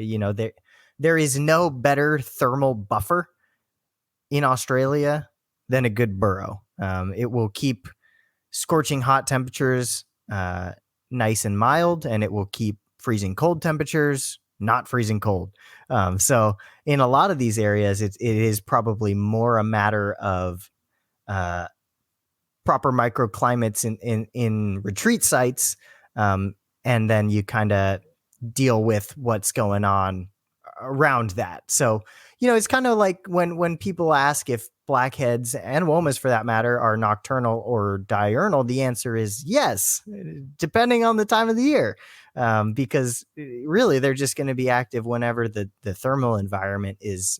There is no better thermal buffer in Australia than a good burrow. It will keep scorching hot temperatures nice and mild, and it will keep freezing cold temperatures not freezing cold. So in a lot of these areas, it is probably more a matter of uh, proper microclimates in retreat sites, um, and then you kind of deal with what's going on around that. So it's kind of like when people ask if blackheads and womas, for that matter, are nocturnal or diurnal. The answer is yes, depending on the time of the year, because really they're just going to be active whenever the thermal environment is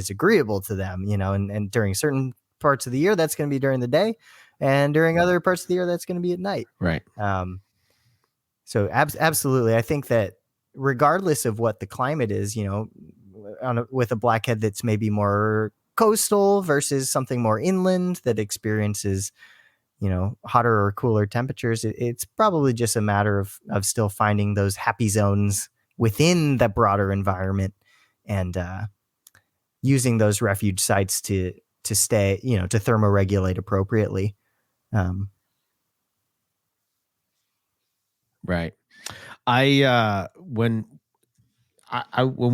agreeable to them. And during certain parts of the year, that's going to be during the day, and during other parts of the year, that's going to be at night. Right. Um, so absolutely, I think that regardless of what the climate is, with a blackhead that's maybe more coastal versus something more inland that experiences, hotter or cooler temperatures, it's probably just a matter of still finding those happy zones within the broader environment, and using those refuge sites to stay, to thermoregulate appropriately. Um, Right. When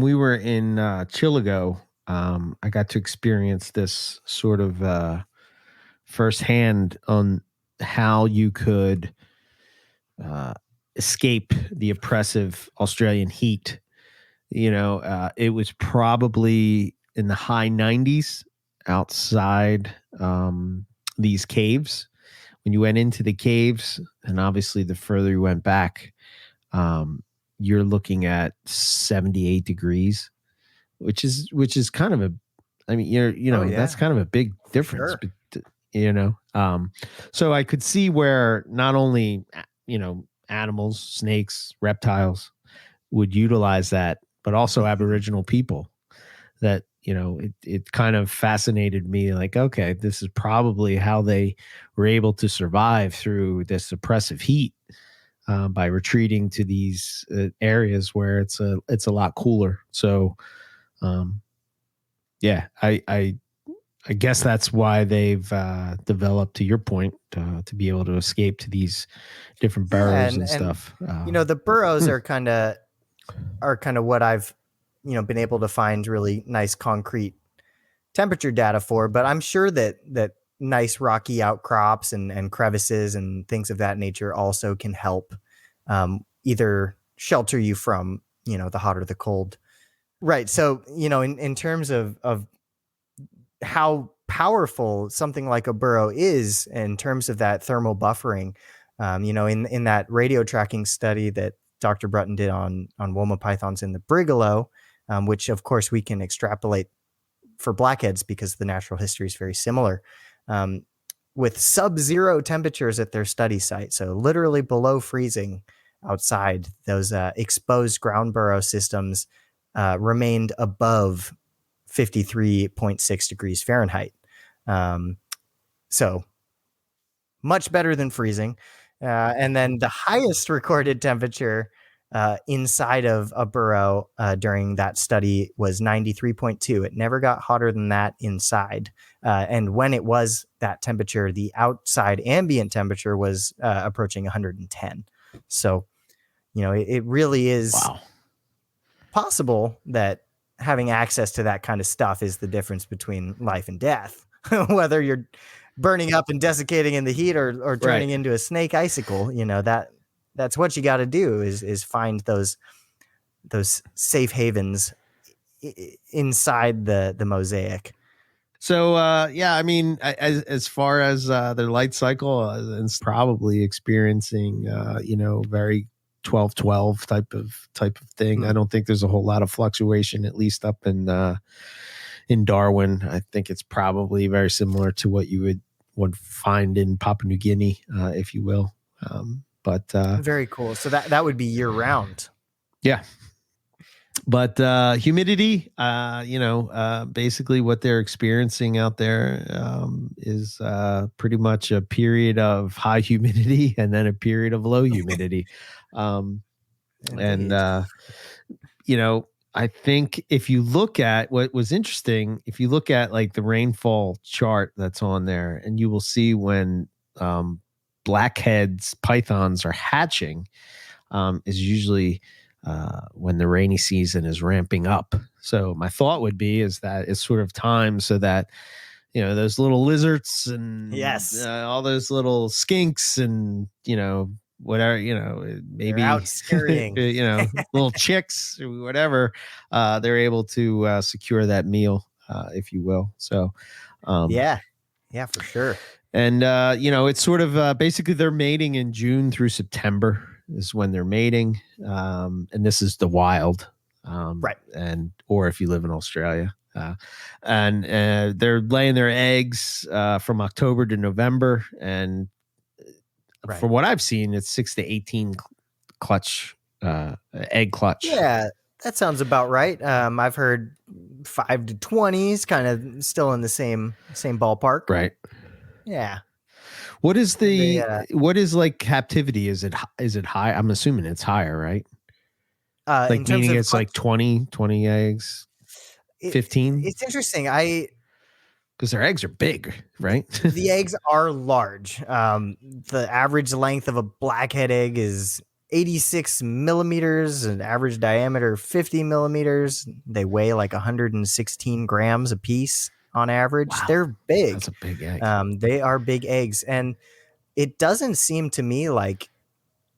we were in Chillago, I got to experience this sort of firsthand on how you could escape the oppressive Australian heat. It was probably in the high 90s outside these caves. When you went into the caves, and obviously the further you went back, you're looking at 78 degrees, which is kind of a, I mean, Oh yeah, that's kind of a big for difference, sure. but so I could see where not only, animals, snakes, reptiles would utilize that, but also Mhm. Aboriginal people. That it kind of fascinated me. Like, okay, this is probably how they were able to survive through this oppressive heat, by retreating to these areas where it's a lot cooler. So, um, yeah, I guess that's why they've developed, to your point, to be able to escape to these different Yeah, burrows and and stuff. the burrows Hmm. are kind of what I've been able to find really nice concrete temperature data for, but I'm sure that nice rocky outcrops and crevices and things of that nature also can help, either shelter you from the hot or the cold. Right. So in terms of how powerful something like a burrow is in terms of that thermal buffering, in that radio tracking study that Dr. Brutton did on Woma pythons in the Brigalow, which of course we can extrapolate for blackheads because the natural history is very similar. Um, with sub-zero temperatures at their study site, so literally below freezing outside, those exposed ground burrow systems remained above 53.6 degrees Fahrenheit. Um, so much better than freezing. And then the highest recorded temperature inside of a burrow during that study was 93.2. It never got hotter than that inside. And when it was that temperature, the outside ambient temperature was approaching 110. So, it really is Wow. possible that having access to that kind of stuff is the difference between life and death. Whether you're burning up and desiccating in the heat or Right. turning into a snake icicle, that's what you got to do is find those safe havens inside the mosaic. So yeah, I mean, as far as their light cycle, it's probably experiencing very 12-12 type of thing. I Hmm. don't think there's a whole lot of fluctuation, at least up in Darwin. I think it's probably very similar to what you would find in Papua New Guinea, if you will. But Very cool. So that would be year round. yeah, but humidity, basically what they're experiencing out there is pretty much a period of high humidity and then a period of low humidity. um, and Indeed. you know I think if you look at what was interesting, if you look at like the rainfall chart that's on there, and you will see when blackheads pythons are hatching, is usually when the rainy season is ramping up. So my thought would be is that it's sort of time so that those little lizards and Yes. all those little skinks and whatever, They're out maybe scurrying. little chicks or whatever, they're able to secure that meal, if you will. So um, Yeah. Yeah, for sure. and it's sort of basically they're mating in June through September is when they're mating, and this is the wild, Right. and or if you live in Australia, and they're laying their eggs from October to November, and Right. from what I've seen, it's 6 to 18 clutch, egg clutch. Yeah, that sounds about right. I've heard 5 to 20s, kind of still in the same ballpark. Right. Yeah, What is they what is like captivity? Is it high? I'm assuming it's higher, right? in Like terms meaning of it's clutch, like 20 eggs, it, 15, it's interesting. I because their eggs are big, right? The eggs are large. The average length of a blackhead egg is 86 millimeters, an average diameter 50 millimeters. They weigh like 116 grams a piece on average. Wow, They're that's big. a big egg. They are big eggs, and it doesn't seem to me like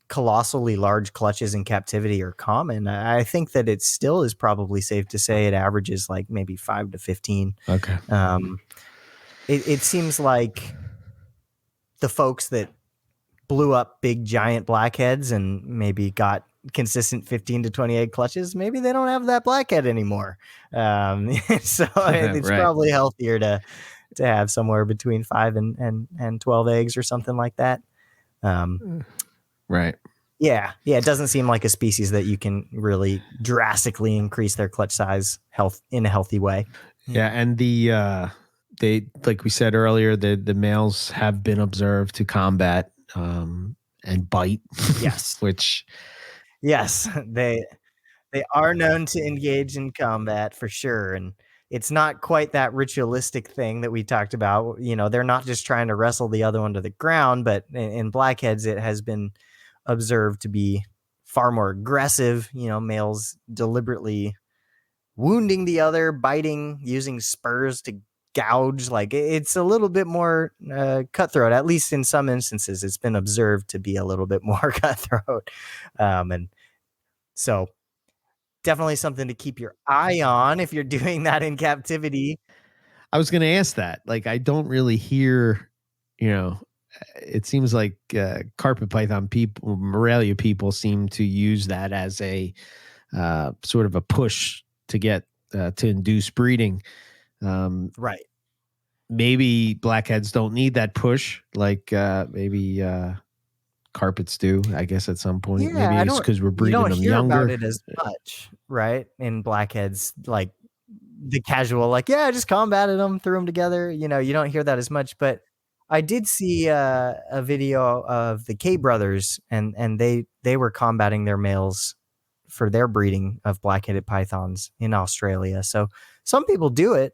colossally large clutches in captivity are common. I think that it still is probably safe to say it averages like maybe 5 to 15. Okay. It seems like the folks that blew up big giant blackheads and maybe got consistent 15 to 20 egg clutches, maybe they don't have that blackhead anymore. So it's Right. probably healthier to have somewhere between 5 and 12 eggs or something like that. Right. Yeah. It doesn't seem like a species that you can really drastically increase their clutch size in a healthy way. Yeah, and they, like we said earlier, the males have been observed to combat and bite. Yes. Which Yes, they are known to engage in combat for sure, and it's not quite that ritualistic thing that we talked about. They're not just trying to wrestle the other one to the ground, but in blackheads, it has been observed to be far more aggressive. Males deliberately wounding the other, biting, using spurs to gouge. Like it's a little bit more cutthroat. At least in some instances, it's been observed to be a little bit more cutthroat, and so definitely something to keep your eye on if you're doing that in captivity. I was going to ask that. Like, I don't really hear, it seems like carpet python people, Morelia people seem to use that as a sort of a push to get to induce breeding. Right. Maybe blackheads don't need that push, like maybe carpets do, I guess, at some point. Yeah, Maybe it's because we're you breeding don't them hear about younger. it as much, right? In blackheads, like the casual, like, yeah, I just combated them, threw them together. You don't hear that as much, but I did see a video of the K brothers, and they were combating their males for their breeding of black-headed pythons in Australia. So some people do it.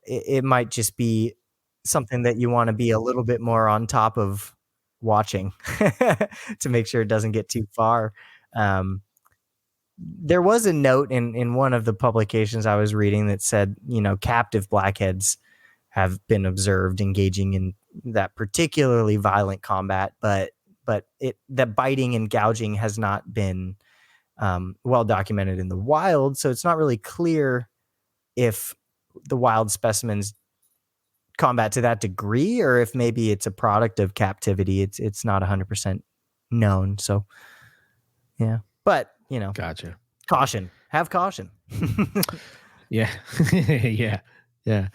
It might just be something that you want to be a little bit more on top of watching to make sure it doesn't get too far. There was a note in one of the publications I was reading that said, captive blackheads have been observed engaging in that particularly violent combat, but the biting and gouging has not been well documented in the wild. So it's not really clear if the wild specimens combat to that degree, or if maybe it's a product of captivity. It's not 100% known. So yeah, but Gotcha. caution, have caution. Yeah. Yeah.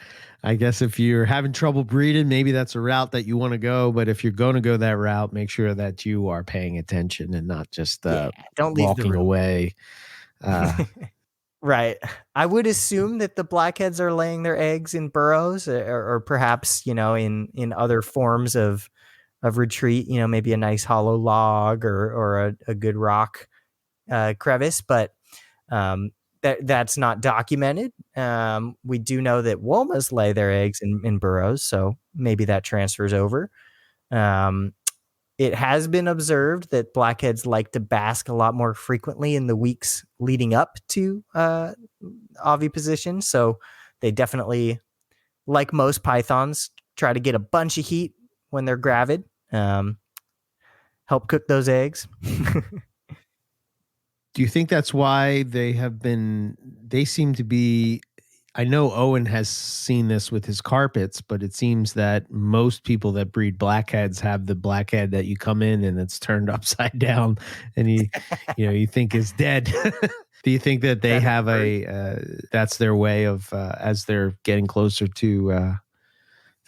I guess if you're having trouble breeding, maybe that's a route that you want to go. But if you're going to go that route, make sure that you are paying attention and not just Don't leave the walking room. away. Right. I would assume that the blackheads are laying their eggs in burrows, or perhaps, in other forms of retreat, maybe a nice hollow log or a good rock crevice, but that's not documented. We do know that womas lay their eggs in burrows, so maybe that transfers over. It has been observed that blackheads like to bask a lot more frequently in the weeks leading up to oviposition. So they definitely, like most pythons, try to get a bunch of heat when they're gravid. Help cook those eggs. Do you think that's why they seem to be, I know Owen has seen this with his carpets, but it seems that most people that breed blackheads have the blackhead that you come in and it's turned upside down and you think is dead. Do you think that they have that's their way of, as they're getting closer to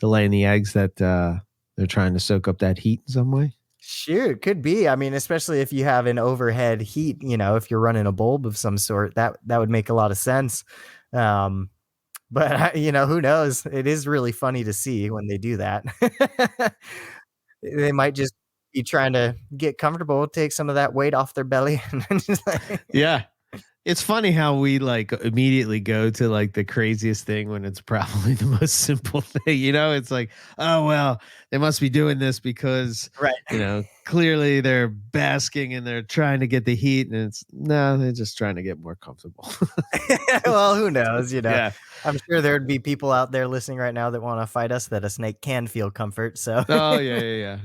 laying the eggs, that they're trying to soak up that heat in some way? Sure, it could be. I mean, especially if you have an overhead heat, if you're running a bulb of some sort, that would make a lot of sense. But who knows? It is really funny to see when they do that. They might just be trying to get comfortable, take some of that weight off their belly. Yeah. It's funny how we like immediately go to like the craziest thing when it's probably the most simple thing. It's like, oh well, they must be doing this because Right. clearly they're basking and they're trying to get the heat, and it's no, they're just trying to get more comfortable. Well, who knows? Yeah. I'm sure there'd be people out there listening right now that want to fight us that a snake can feel comfort. So, Oh yeah,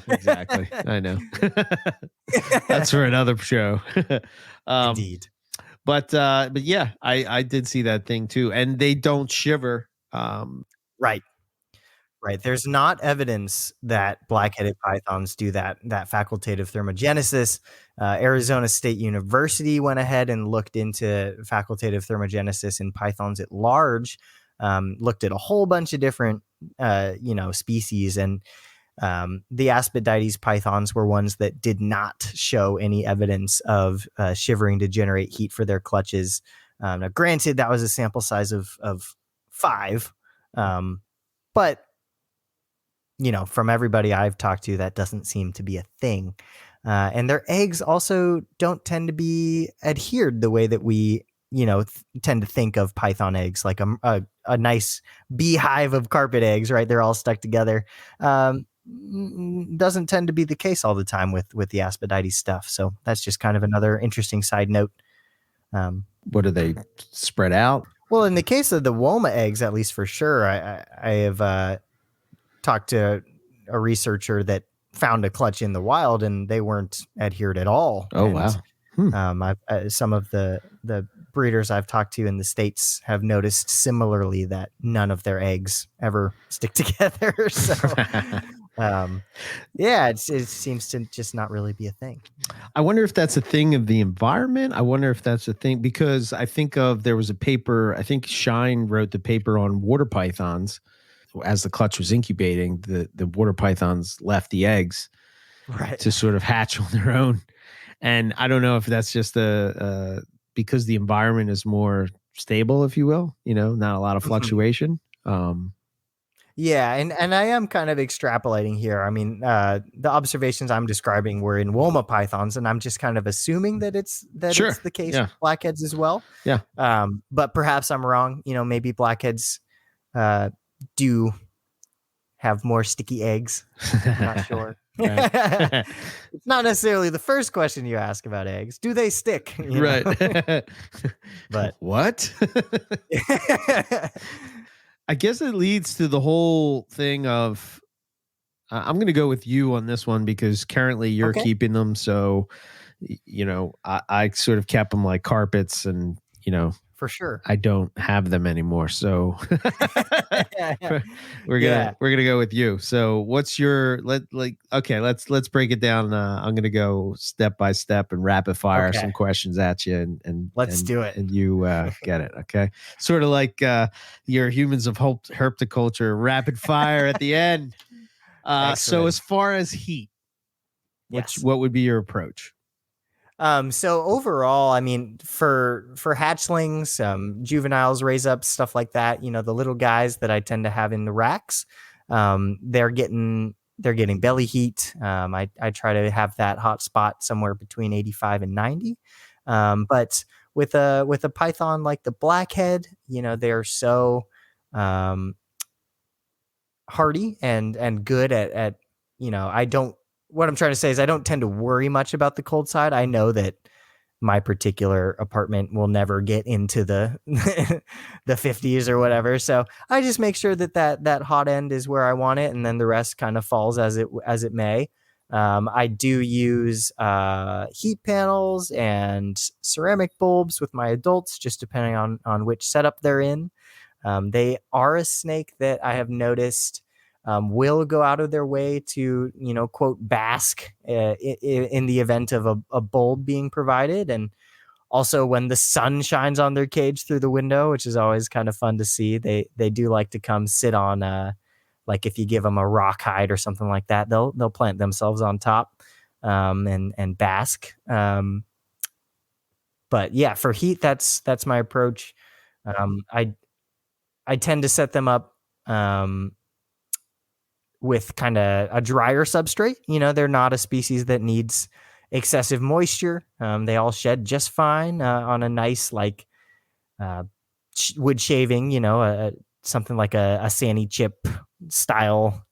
exactly. I know. That's for another show. um, indeed. but yeah, I did see that thing too, and they don't shiver. Right. Right. There's not evidence that black-headed pythons do that facultative thermogenesis. Arizona State University went ahead and looked into facultative thermogenesis in pythons at large, looked at a whole bunch of different, species, and the Aspidites pythons were ones that did not show any evidence of shivering to generate heat for their clutches. Now, granted, that was a sample size of 5, but from everybody I've talked to, that doesn't seem to be a thing. And their eggs also don't tend to be adhered the way that we, tend to think of python eggs, like a nice beehive of carpet eggs, right? They're all stuck together. Doesn't tend to be the case all the time with the Aspidites stuff. So that's just kind of another interesting side note. What are they spread out? Well, in the case of the Woma eggs, at least for sure, I have talked to a researcher that found a clutch in the wild and they weren't adhered at all. Oh And wow. some of the breeders I've talked to in the States have noticed similarly that none of their eggs ever stick together. So, it seems to just not really be a thing. I wonder if that's a thing of the environment. I wonder if that's a thing because I think there was a paper, I think Shine wrote the paper on water pythons. As the clutch was incubating, the water pythons left the eggs Right. to sort of hatch on their own. And I don't know if that's just because the environment is more stable, if you will, not a lot of fluctuation. Yeah, and I am kind of extrapolating here. I mean, the observations I'm describing were in Woma pythons, and I'm just kind of assuming that it's Sure. the case Yeah. with blackheads as well. Yeah. But perhaps I'm wrong. Maybe blackheads do have more sticky eggs. I'm not sure. It's not necessarily the first question you ask about eggs. Do they stick? Right. But what? I guess it leads to the whole thing of I'm going to go with you on this one because currently you're okay, keeping them. So, I sort of kept them like carpets and, for sure. I don't have them anymore. So we're Yeah. gonna go with you. So what's your let's break it down. I'm gonna go step by step and rapid fire Okay. some questions at you Let's do it. and you get it. Okay. Sort of like your humans of hope herpetoculture rapid fire at the end. So as far as heat, Yes. what would be your approach? So overall, I mean, for hatchlings, juveniles, raise ups, stuff like that, the little guys that I tend to have in the racks, they're getting belly heat. I try to have that hot spot somewhere between 85 and 90. But with a python like the blackhead, they're so hardy and good at I don't what I'm trying to say is I don't tend to worry much about the cold side. I know that my particular apartment will never get into the the 50s or whatever. So I just make sure that hot end is where I want it, and then the rest kind of falls as it may. I do use heat panels and ceramic bulbs with my adults, just depending on which setup they're in. They are a snake that I have noticed will go out of their way to, quote, bask in the event of a bulb being provided. And also when the sun shines on their cage through the window, which is always kind of fun to see, they do like to come sit on, like if you give them a rock hide or something like that, they'll plant themselves on top and bask. But yeah, for heat, that's my approach. I tend to set them up with kind of a drier substrate. They're not a species that needs excessive moisture. They all shed just fine on a nice like wood shaving, something like a sandy chip style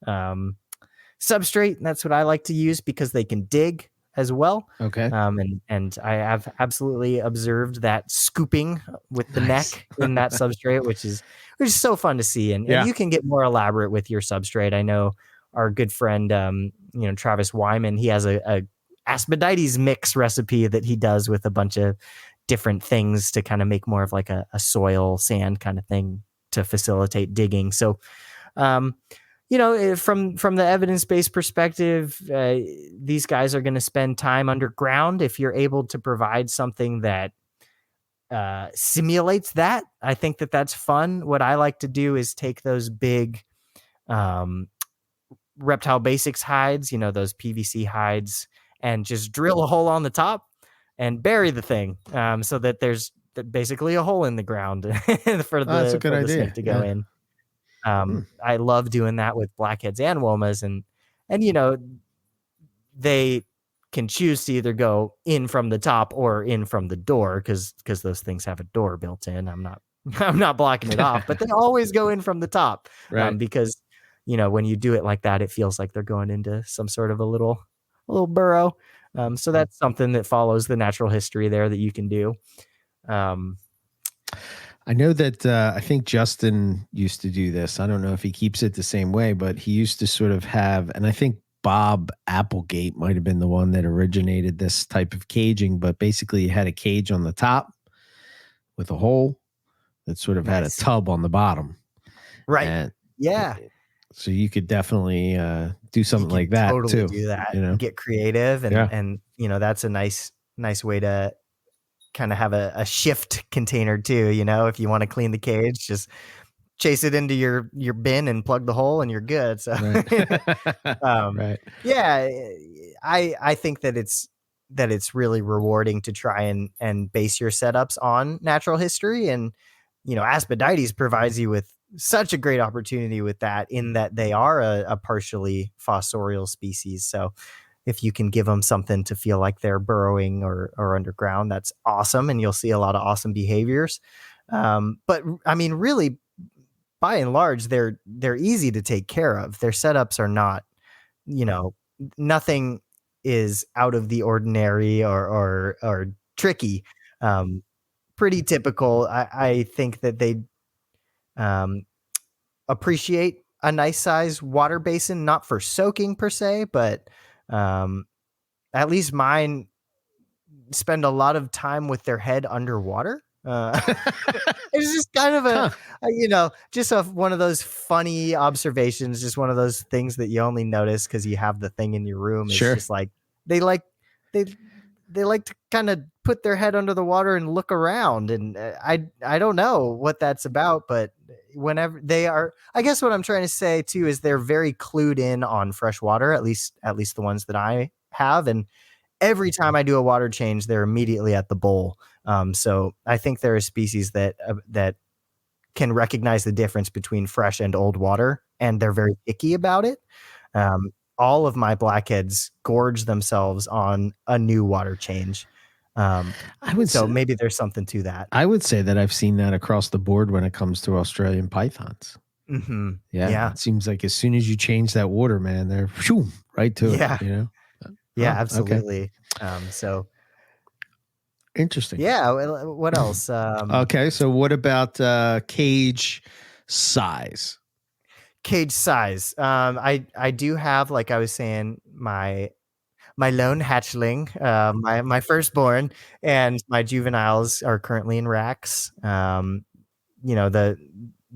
substrate. That's what I like to use because they can dig as well. Okay. And I have absolutely observed that scooping with the Nice. neck in that substrate, which is so fun to see. And Yeah. you can get more elaborate with your substrate. I know our good friend, Travis Wyman, he has a Aspidites mix recipe that he does with a bunch of different things to kind of make more of like a soil sand kind of thing to facilitate digging. So, from the evidence-based perspective, these guys are going to spend time underground. If you're able to provide something that simulates that, I think that that's fun. What I like to do is take those big reptile basics hides, those PVC hides, and just drill a hole on the top and bury the thing, so that there's basically a hole in the ground for That's a the good idea. snake to go in. I love doing that with blackheads and womas, and they can choose to either go in from the top or in from the door because Hmm. those things have a door built in. I'm not blocking it off, but they always go in from the top, Right. because when you do it like that, it feels like they're going into some sort of a little burrow. So that's something that follows the natural history there that you can do. I know that I think Justin used to do this. I don't know if he keeps it the same way, but he used to sort of have, and I think Bob Applegate might have been the one that originated this type of caging, but basically you had a cage on the top with a hole that sort of had a Nice. tub on the bottom. Right. And Yeah. so you could definitely do something like that totally too. do that. You know? Get creative, Yeah. and that's a nice way to kind of have a shift container too. If you want to clean the cage, just chase it into your bin and plug the hole, and you're good. So, Right. Right. yeah, I think that it's really rewarding to try and base your setups on natural history, and Aspidites provides you with such a great opportunity with that, in that they are a partially fossorial species. So if you can give them something to feel like they're burrowing or underground, that's awesome, and you'll see a lot of awesome behaviors. But I mean, really, by and large, they're easy to take care of. Their setups are not, nothing is out of the ordinary or tricky. Pretty typical. I think that they um, appreciate a nice size water basin, not for soaking per se, but at least mine spend a lot of time with their head underwater. It's just kind of just one of those funny observations, just one of those things that you only notice because you have the thing in your room. It's Sure. just like they like they they like to kind of put their head under the water and look around, and I don't know what that's about, but whenever they are, I guess what I'm trying to say too is they're very clued in on fresh water, at least the ones that I have, and every time I do a water change, they're immediately at the bowl. So I think there are species that can recognize the difference between fresh and old water, and they're very picky about it. All of my blackheads gorge themselves on a new water change. I would So say, maybe there's something to that. I would say that I've seen that across the board when it comes to Australian pythons. Mm-hmm. Yeah, Yeah. it seems like as soon as you change that water, man, they're shoo, right to Yeah. it. You know. Yeah, Oh, okay. absolutely. So Interesting. yeah, what else? Okay, so what about cage size? Cage size. I do have, like I was saying, my lone hatchling, my firstborn, and my juveniles are currently in racks. The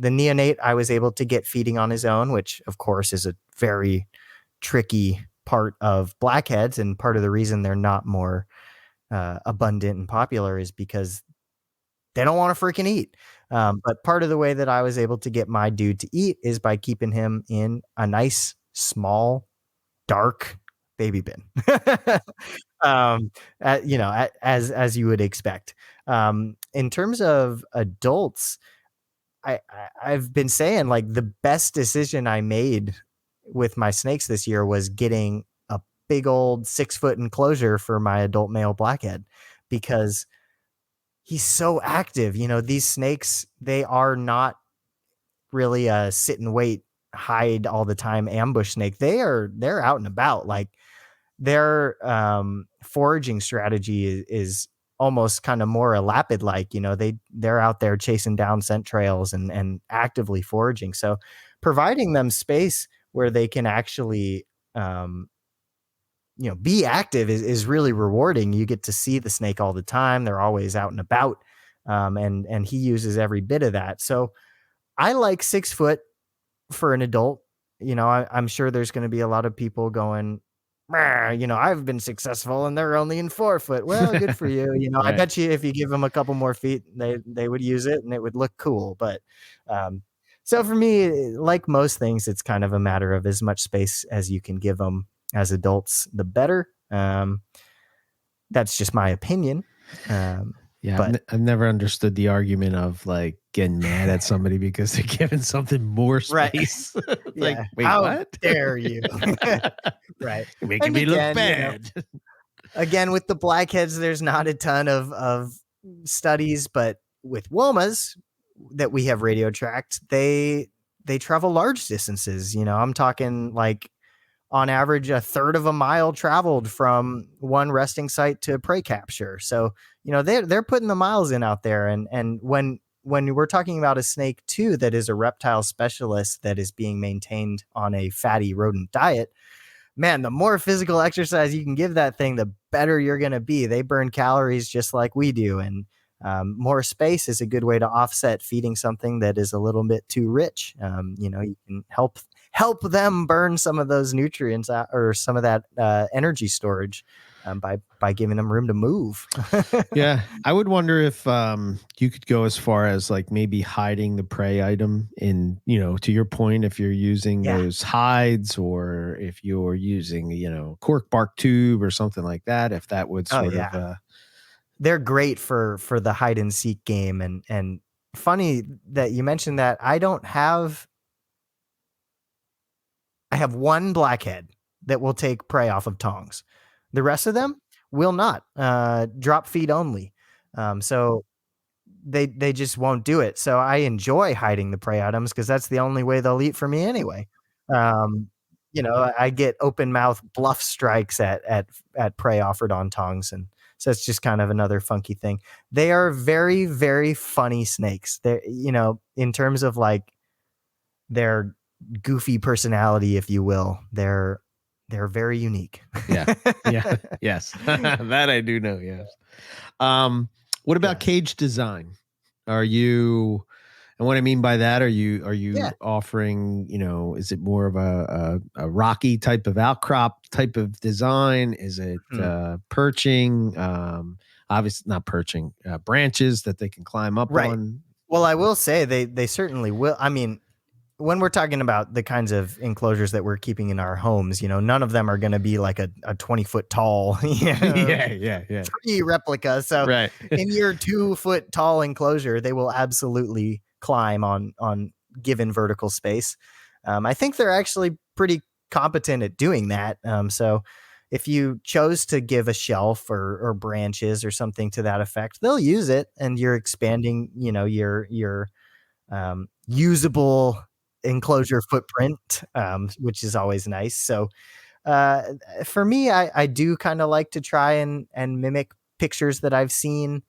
neonate I was able to get feeding on his own, which of course is a very tricky part of blackheads, and part of the reason they're not more abundant and popular is because they don't want to freaking eat. But part of the way that I was able to get my dude to eat is by keeping him in a nice, small, dark baby bin. As you would expect. In terms of adults, I've been saying, like, the best decision I made with my snakes this year was getting a big old 6-foot enclosure for my adult male blackhead because he's so active. These snakes, they are not really a sit and wait, hide all the time ambush snake. They're out and about. Like their foraging strategy is almost kind of more a lapid like. They're out there chasing down scent trails and actively foraging. So providing them space where they can actually be active is really rewarding. You get to see the snake all the time. They're always out and about. And he uses every bit of that. So I like 6 foot for an adult. I'm sure there's going to be a lot of people going, I've been successful and they're only in 4 foot. Well, good for you. I Right. bet you if you give them a couple more feet, they would use it and it would look cool. But so for me, like most things, it's kind of a matter of as much space as you can give them as adults, the better. That's just my opinion. Yeah, But I've never understood the argument of like getting mad at somebody because they're giving something more right. space. It's like, Yeah. wait, How what? dare you? Right. You're making And me look again, bad. again, with the blackheads, there's not a ton of studies, but with womas that we have radio tracked, they travel large distances. I'm talking like on average a third of a mile traveled from one resting site to prey capture. So they're putting the miles in out there, and when we're talking about a snake too that is a reptile specialist that is being maintained on a fatty rodent diet, man, the more physical exercise you can give that thing, the better you're going to be. They burn calories just like we do. And more space is a good way to offset feeding something that is a little bit too rich. You can help them burn some of those nutrients out, or some of that energy storage by giving them room to move. Yeah, I would wonder if you could go as far as like maybe hiding the prey item in, to your point, if you're using Yeah. those hides or if you're using, cork bark tube or something like that, if that would Oh sort of, yeah. They're great for the hide and seek game. And funny that you mentioned that. I have one blackhead that will take prey off of tongs. The rest of them will not. Drop feed only. So they just won't do it. So I enjoy hiding the prey items because that's the only way they'll eat for me anyway. Um, I get open mouth bluff strikes at prey offered on tongs, and so it's just kind of another funky thing. They are very, very funny snakes. They're, in terms of like their goofy personality, if you will. They're very unique. yeah, yeah, yes, that I do know. Yes. What about Yes. cage design? Are you, and what I mean by that, are Yeah. you offering, is it more of a rocky type of outcrop type of design? Is it Hmm. perching? Obviously not perching, branches that they can climb up Right. on. Well, I will say they certainly will. I mean, when we're talking about the kinds of enclosures that we're keeping in our homes, none of them are going to be like a 20-foot tall, Yeah. tree replica. So Right. in your 2-foot tall enclosure, they will absolutely climb on given vertical space. I think they're actually pretty competent at doing that. So if you chose to give a shelf or branches or something to that effect, they'll use it, and you're expanding, your usable enclosure footprint, which is always nice. So uh, for me, I do kind of like to try and mimic pictures that I've seen.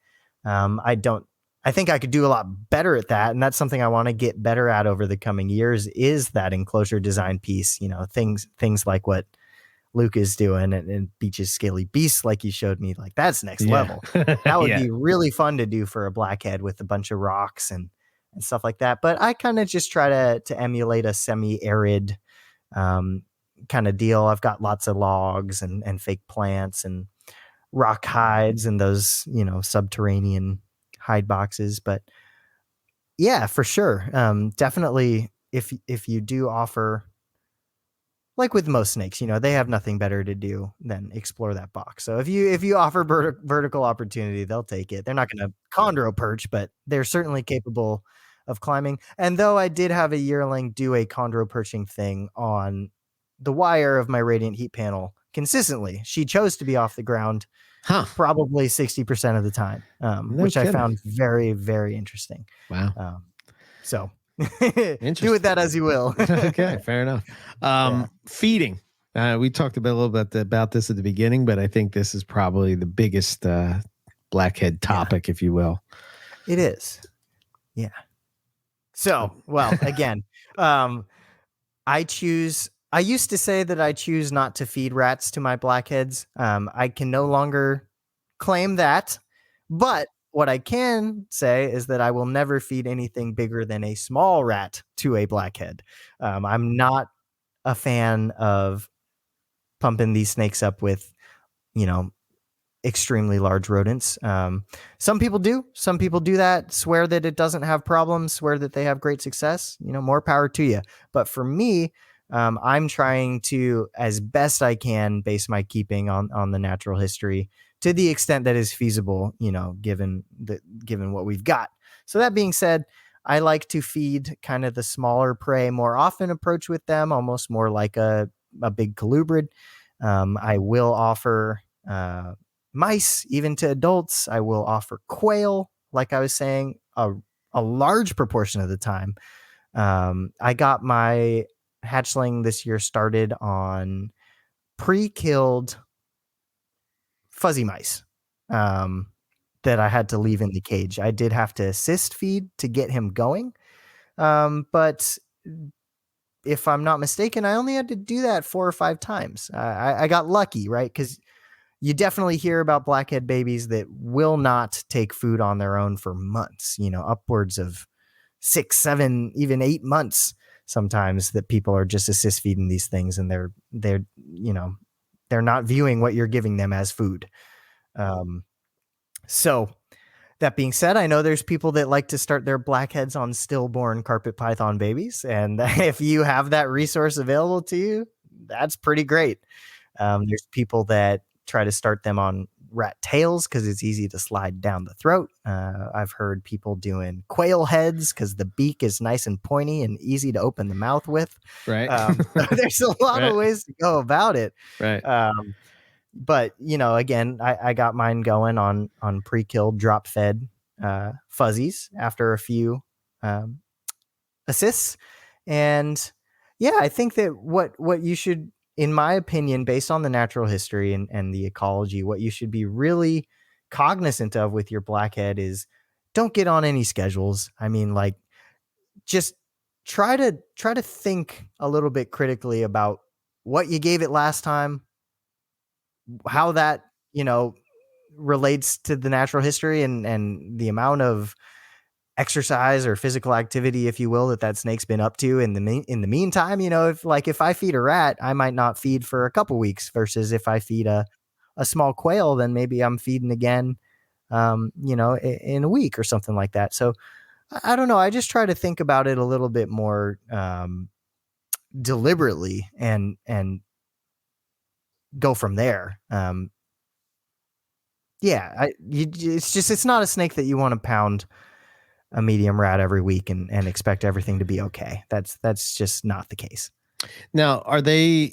I don't. I think I could do a lot better at that, and that's something I want to get better at over the coming years. Is that enclosure design piece? Things like what Luke is doing and Beach's Scaly Beast, like you showed me, like that's next Yeah. level. That would Yeah. be really fun to do for a blackhead with a bunch of rocks and stuff like that. But I kind of just try to emulate a semi-arid um, kind of deal. I've got lots of logs and fake plants and rock hides and those, subterranean hide boxes. But yeah, for sure. Definitely if you do offer, like with most snakes, they have nothing better to do than explore that box. So if you offer vertical opportunity, they'll take it. They're not going to chondro perch, but they're certainly capable of climbing. And though I did have a yearling do a chondro perching thing on the wire of my radiant heat panel consistently. She chose to be off the ground Huh. probably 60% of the time, No which I kidding. found very, very interesting. Wow. So do with Interesting. that as you will. Okay, fair enough. Yeah. Feeding. We talked a little bit about this at the beginning, but I think this is probably the biggest blackhead Yeah, topic, if you will. it is. Yeah. So, well, again, um, I used to say that I choose not to feed rats to my blackheads. I can no longer claim that, but what I can say is that I will never feed anything bigger than a small rat to a blackhead. I'm not a fan of pumping these snakes up with, you know, extremely large rodents. Some people do. Some people do that, swear that it doesn't have problems, swear that they have great success. More power to you. But for me, I'm trying to, as best I can, base my keeping on the natural history to the extent that is feasible. Given what we've got. So that being said, I like to feed kind of the smaller prey more often. Approach with them almost more like a big colubrid. I will offer mice, even to adults. I will offer quail, like I was saying, a large proportion of the time. I got my hatchling this year started on pre-killed fuzzy mice that I had to leave in the cage. I did have to assist feed to get him going. But if I'm not mistaken, I only had to do that 4 or 5 times. I got lucky, right? Because you definitely hear about blackhead babies that will not take food on their own for months, upwards of 6, 7, even 8 months sometimes, that people are just assist feeding these things, and they're not viewing what you're giving them as food. So that being said, I know there's people that like to start their blackheads on stillborn carpet python babies. And if you have that resource available to you, that's pretty great. There's people that try to start them on rat tails because it's easy to slide down the throat. I've heard people doing quail heads because the beak is nice and pointy and easy to open the mouth with. Right. There's a lot of ways to go about it. Right. But again, I got mine going on pre-killed drop fed fuzzies after a few assists. And yeah, I think that what you should, in my opinion, based on the natural history and the ecology, what you should be really cognizant of with your blackhead is don't get on any schedules. I mean, like, just try to think a little bit critically about what you gave it last time, how that, relates to the natural history and the amount of exercise or physical activity, if you will, that snake's been up to in the meantime. If I feed a rat, I might not feed for a couple weeks, versus if I feed a small quail, then maybe I'm feeding again, in a week or something like that. So I don't know. I just try to think about it a little bit more deliberately and go from there. It's not a snake that you want to pound a medium rat every week and expect everything to be okay. That's just not the case. Now, are they,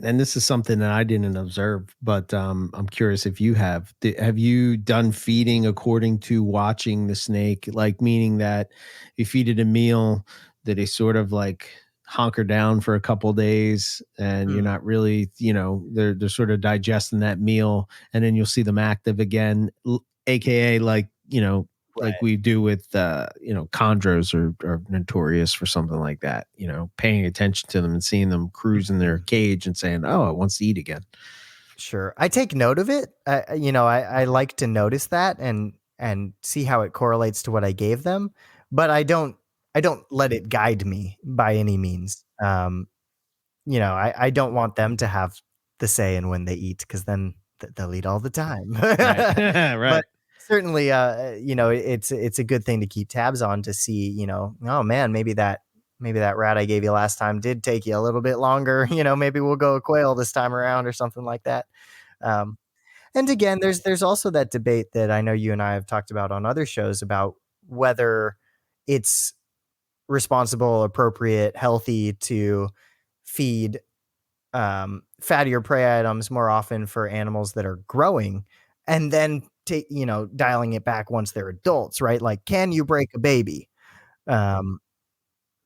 and this is something that I didn't observe, but I'm curious if you have you done feeding according to watching the snake, like meaning that you feed it a meal that they sort of like hunker down for a couple days and you're not really, they're sort of digesting that meal, and then you'll see them active again, aka like, like we do with chondros are notorious for something like that, paying attention to them and seeing them cruise in their cage and saying, oh, it wants to eat again. Sure. I take note of it. I like to notice that and see how it correlates to what I gave them, but I don't let it guide me by any means. I don't want them to have the say in when they eat, because then they'll eat all the time. Right. Right. But certainly, it's a good thing to keep tabs on to see, oh man, maybe that rat I gave you last time did take you a little bit longer. Maybe we'll go quail this time around or something like that. And again, there's also that debate that I know you and I have talked about on other shows about whether it's responsible, appropriate, healthy to feed fattier prey items more often for animals that are growing, and then dialing it back once they're adults, right? Like, can you break a baby? Um,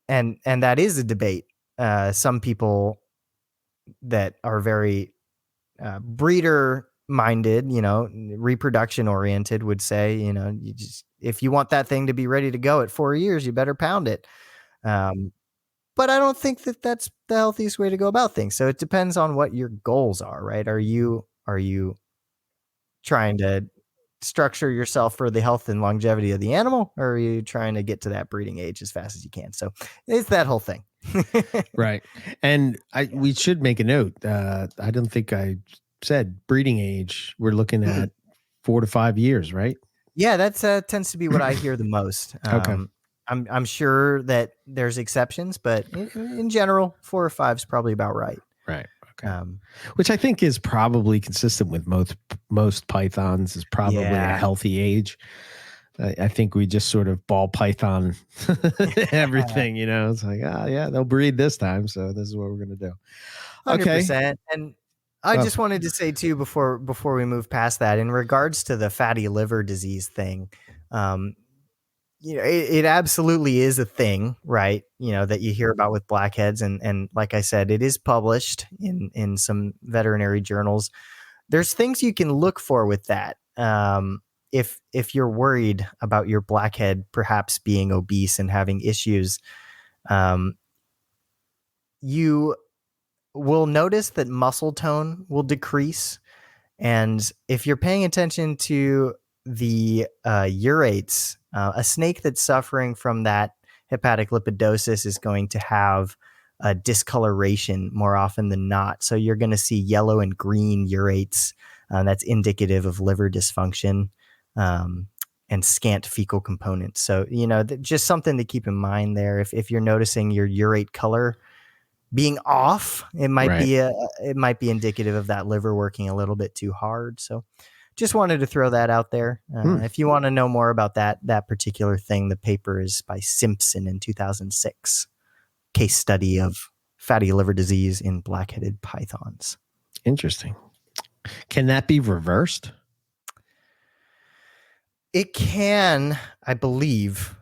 and that is a debate. Some people that are very breeder minded, reproduction oriented, would say, you just, if you want that thing to be ready to go at 4 years, you better pound it. But I don't think that that's the healthiest way to go about things. So it depends on what your goals are, right? Are you trying to structure yourself for the health and longevity of the animal, or are you trying to get to that breeding age as fast as you can? So it's that whole thing. Right. And we should make a note. I don't think I said breeding age. We're looking at 4 to 5 years, right? Yeah, that tends to be what I hear the most. Okay. I'm most that there's exceptions, but in general, 4 or 5 is probably about right. Right. Okay. Which I think is probably consistent with most pythons, is probably a healthy age. I think we just sort of ball python everything, It's like, yeah, they'll breed this time, so this is what we're going to do. 100%. And I just wanted to say too, before we move past that, in regards to the fatty liver disease thing, it absolutely is a thing, right? That you hear about with blackheads, and like I said, it is published in some veterinary journals. There's things you can look for with that. If you're worried about your blackhead perhaps being obese and having issues, you will notice that muscle tone will decrease. And if you're paying attention to the urates, a snake that's suffering from that hepatic lipidosis is going to have a discoloration more often than not. So you're going to see yellow and green urates. That's indicative of liver dysfunction and scant fecal components. So, just something to keep in mind there. If you're noticing your urate color being off, it might be indicative of that liver working a little bit too hard. So just wanted to throw that out there. If you want to know more about that particular thing, the paper is by Simpson in 2006. Case study of fatty liver disease in blackheaded pythons. Interesting. Can that be reversed? It can, I believe.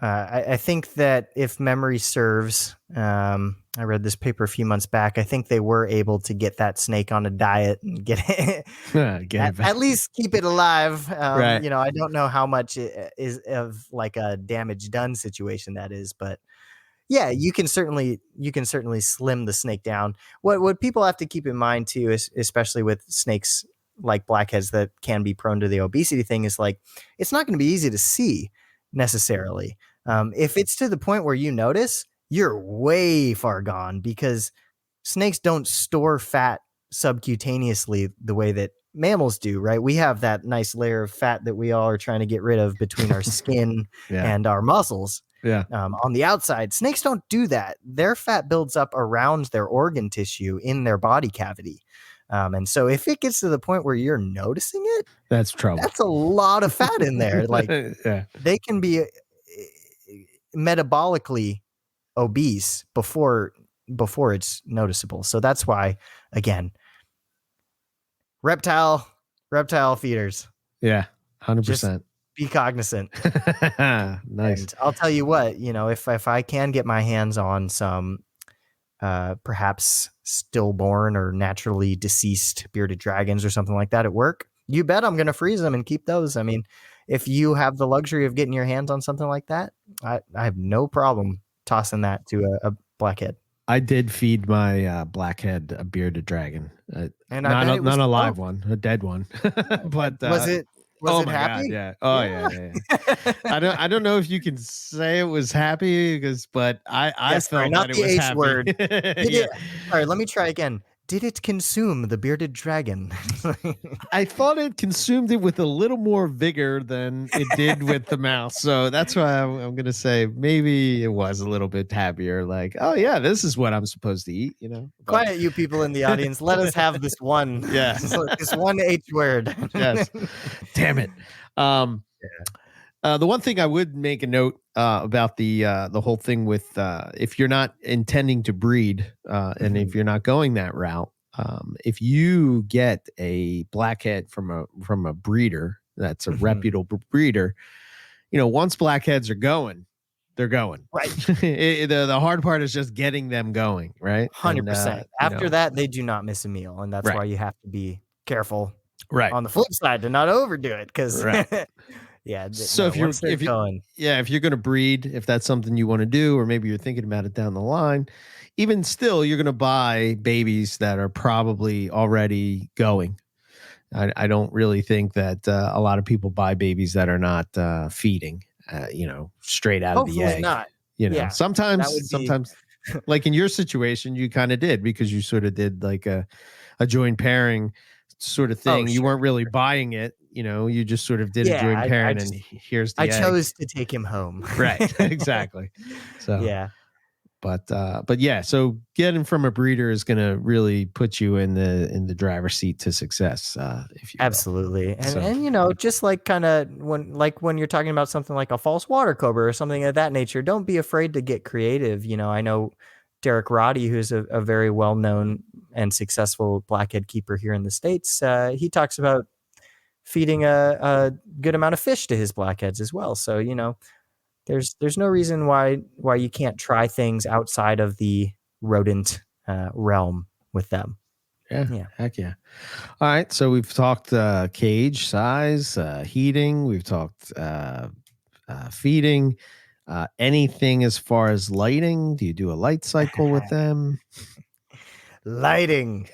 I think that if memory serves, I read this paper a few months back. I think they were able to get that snake on a diet and get it, at least keep it alive. Right. I don't know how much it is of like a damage done situation that is, but yeah, you can certainly slim the snake down. What people have to keep in mind too, especially with snakes like blackheads that can be prone to the obesity thing, is like, it's not going to be easy to see necessarily. If it's to the point where you notice, you're way far gone, because snakes don't store fat subcutaneously the way that mammals do, right? We have that nice layer of fat that we all are trying to get rid of between our skin and our muscles. Yeah. On the outside, snakes don't do that. Their fat builds up around their organ tissue in their body cavity. And so if it gets to the point where you're noticing it, that's trouble. That's a lot of fat in there. Like, they can be metabolically obese before it's noticeable. So that's why, again, reptile feeders. Yeah, 100%. Just be cognizant. Nice. And I'll tell you what, if I can get my hands on some perhaps stillborn or naturally deceased bearded dragons or something like that at work, you bet I'm going to freeze them and keep those. I mean, if you have the luxury of getting your hands on something like that, I have no problem tossing that to a blackhead. I did feed my blackhead a bearded dragon, and not a live one, a dead one. But was it happy? God, yeah. Oh yeah. I don't know if you can say it was happy, but I felt not that the it was H happy. word. All right, let me try again. Did it consume the bearded dragon? I thought it consumed it with a little more vigor than it did with the mouse. So that's why I'm going to say maybe it was a little bit happier. Like, oh yeah, this is what I'm supposed to eat, Quiet, you people in the audience. Let us have this one. Yeah. This one H word. Yes. Damn it. The one thing I would make a note about the whole thing with if you're not intending to breed and if Mhm. you're not going that route, if you get a blackhead from a breeder that's a Mhm. reputable breeder, once blackheads are going, they're going. Right. The hard part is just getting them going, right? And 100%. After that, they do not miss a meal, and that's right, why you have to be careful right, on the flip side to not overdo it, because right. yeah, So no, once they're going. if you're going to breed, if that's something you want to do, or maybe you're thinking about it down the line, even still, you're going to buy babies that are probably already going. I don't really think that a lot of people buy babies that are not feeding, straight out of the Hopefully egg. not. Yeah, that would be Sometimes, like in your situation, you kind of did because you sort of did like a joint pairing sort of oh, thing. You sure. weren't really buying it, you just sort of did a Yeah, joint I pairing and just here's I the egg. chose to take him home. Right. Exactly. So, Yeah, but yeah, so getting from a breeder is going to really put you in the driver's seat to success, if you will. absolutely. And So, just like kinda when you're talking about something like a false water cobra or something of that nature, don't be afraid to get creative. I know Derek Roddy, who's a very well-known and successful blackhead keeper here in the States, he talks about feeding a good amount of fish to his blackheads as well. So, there's no reason why you can't try things outside of the rodent realm with them. yeah, Yeah. heck yeah. All right, so we've talked cage size, heating. We've talked feeding. Anything as far as lighting? Do you do a light cycle with them? Lighting.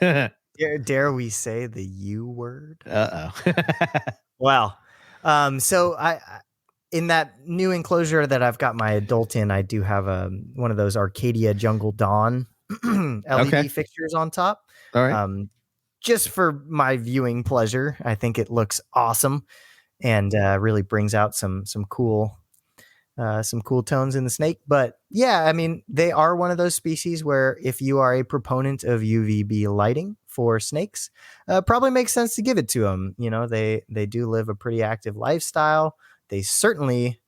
Dare we say the U word? Uh oh. Well, so in that new enclosure that I've got my adult in, I do have one of those Arcadia Jungle Dawn Okay. LED fixtures on top. All right. Um, just for my viewing pleasure, I think it looks awesome and really brings out some cool tones in the snake. But yeah, I mean, they are one of those species where if you are a proponent of UVB lighting for snakes, probably makes sense to give it to them. They do live a pretty active lifestyle. They certainly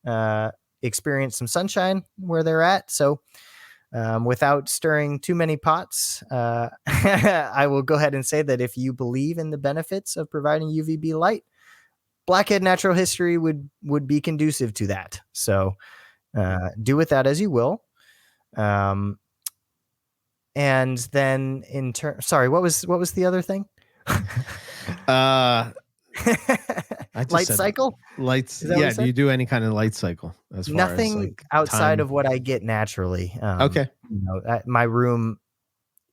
experience some sunshine where they're at. So without stirring too many pots, I will go ahead and say that if you believe in the benefits of providing UVB light, Blackhead Natural History would be conducive to that. So do with that as you will. Um, and then sorry, what was the other thing? Uh, I just Light said cycle? lights. Is that what you Yeah. Do said? you do any kind of light cycle as far as Nothing like outside time? of what I get naturally. Okay. My room,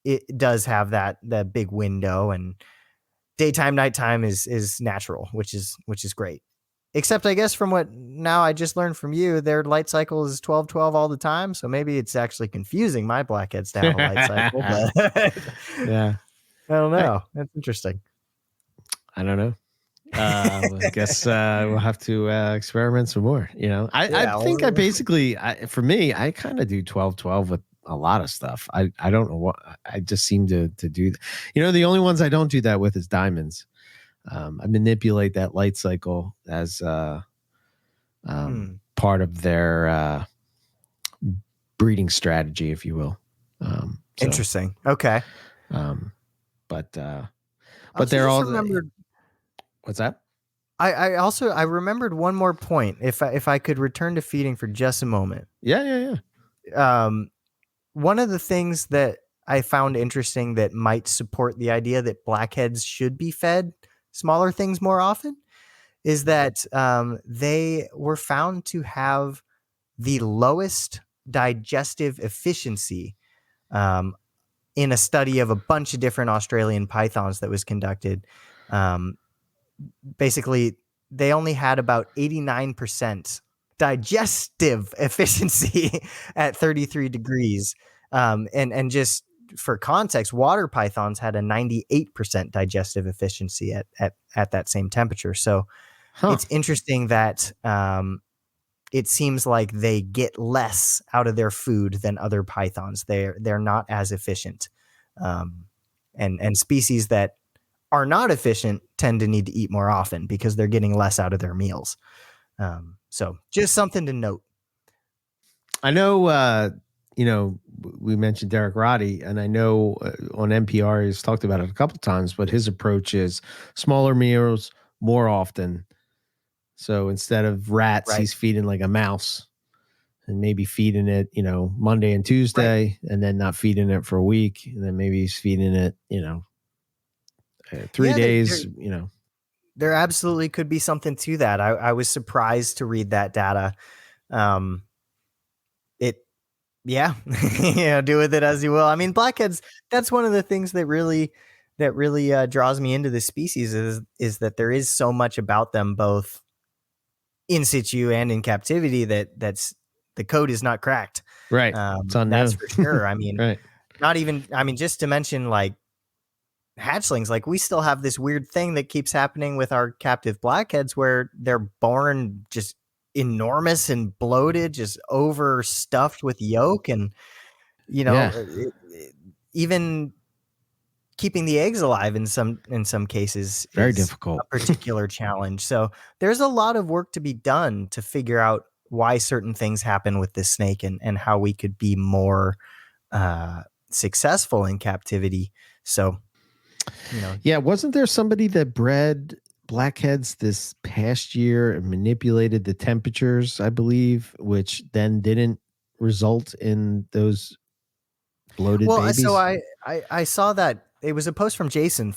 it does have that big window, and daytime, nighttime is natural, which is great. Except I guess from what now I just learned from you, their light cycle is 12-12 all the time. So maybe it's actually confusing my blackheads to have a light cycle, but Yeah. I don't I, know. That's interesting. I don't know. I guess we'll have to experiment some more. I Yeah. think for me, I kind of do 12-12 with a lot of stuff. I don't know what I just seem to do. The only ones I don't do that with is diamonds. I manipulate that light cycle as part of their breeding strategy, if you will. So, Interesting. Okay. um, but I but also they're just all. remembered. What's that? I remembered one more point. If I could return to feeding for just a moment. Yeah, yeah, Um, One of the things that I found interesting that might support the idea that blackheads should be fed smaller things more often is that they were found to have the lowest digestive efficiency um, in a study of a bunch of different Australian pythons that was conducted. Um, Basically, they only had about 89% digestive efficiency at 33 degrees. And just for context, water pythons had a 98% digestive efficiency at that same temperature. So Huh. it's interesting that it seems like they get less out of their food than other pythons. They're not as efficient, and species that are not efficient tend to need to eat more often because they're getting less out of their meals. So just something to note. I know, we mentioned Derek Roddy, and I know on NPR he's talked about it a couple times, but his approach is smaller meals more often. So instead of rats, Right. he's feeding like a mouse and maybe feeding it, Monday and Tuesday, and then not feeding it for a week. And then maybe he's feeding it, 3 Yeah, days, there absolutely could be something to that. I was surprised to read that data. Um, it, yeah, do with it as you will. I mean, blackheads. That's one of the things that really draws me into this species is that there is so much about them, both in situ and in captivity, that's the code is not cracked. Right. It's That's unknown. for sure. I mean, Right. not even. I mean, just to mention like hatchlings, like we still have this weird thing that keeps happening with our captive blackheads where they're born just enormous and bloated, just overstuffed with yolk. And Yeah. even keeping the eggs alive in some cases Very is difficult. a particular challenge. So there's a lot of work to be done to figure out why certain things happen with this snake, and how we could be more successful in captivity. So Yeah, wasn't there somebody that bred blackheads this past year and manipulated the temperatures, I believe, which then didn't result in those bloated Well, so babies? I saw that it was a post from Jason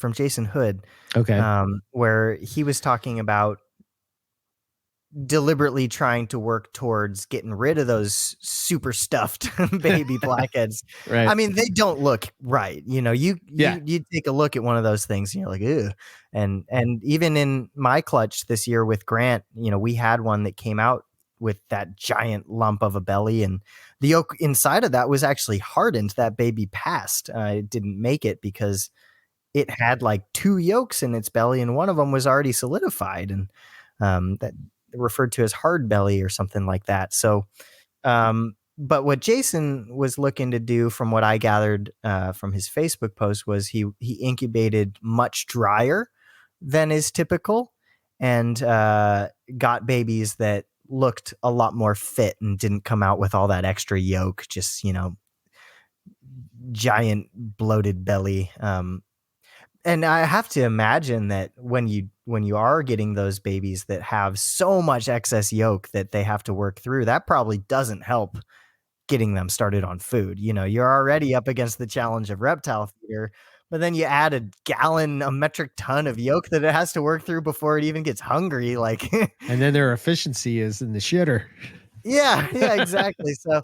Hood, Okay. where he was talking about deliberately trying to work towards getting rid of those super stuffed baby blackheads. Right. I mean, they don't look right. Yeah. You take a look at one of those things and you're like, ew. And even in my clutch this year with Grant, we had one that came out with that giant lump of a belly, and the yolk inside of that was actually hardened. That baby passed. It didn't make it because it had like two yolks in its belly, and one of them was already solidified, and that referred to as hard belly or something like that. So, but what Jason was looking to do, from what I gathered from his Facebook post, was he incubated much drier than is typical, and got babies that looked a lot more fit and didn't come out with all that extra yolk, just giant bloated belly. And I have to imagine that when you are getting those babies that have so much excess yolk that they have to work through, that probably doesn't help getting them started on food. You're already up against the challenge of reptile feeder, but then you add a metric ton of yolk that it has to work through before it even gets hungry. Like, And then their efficiency is in the shitter. yeah, exactly. So,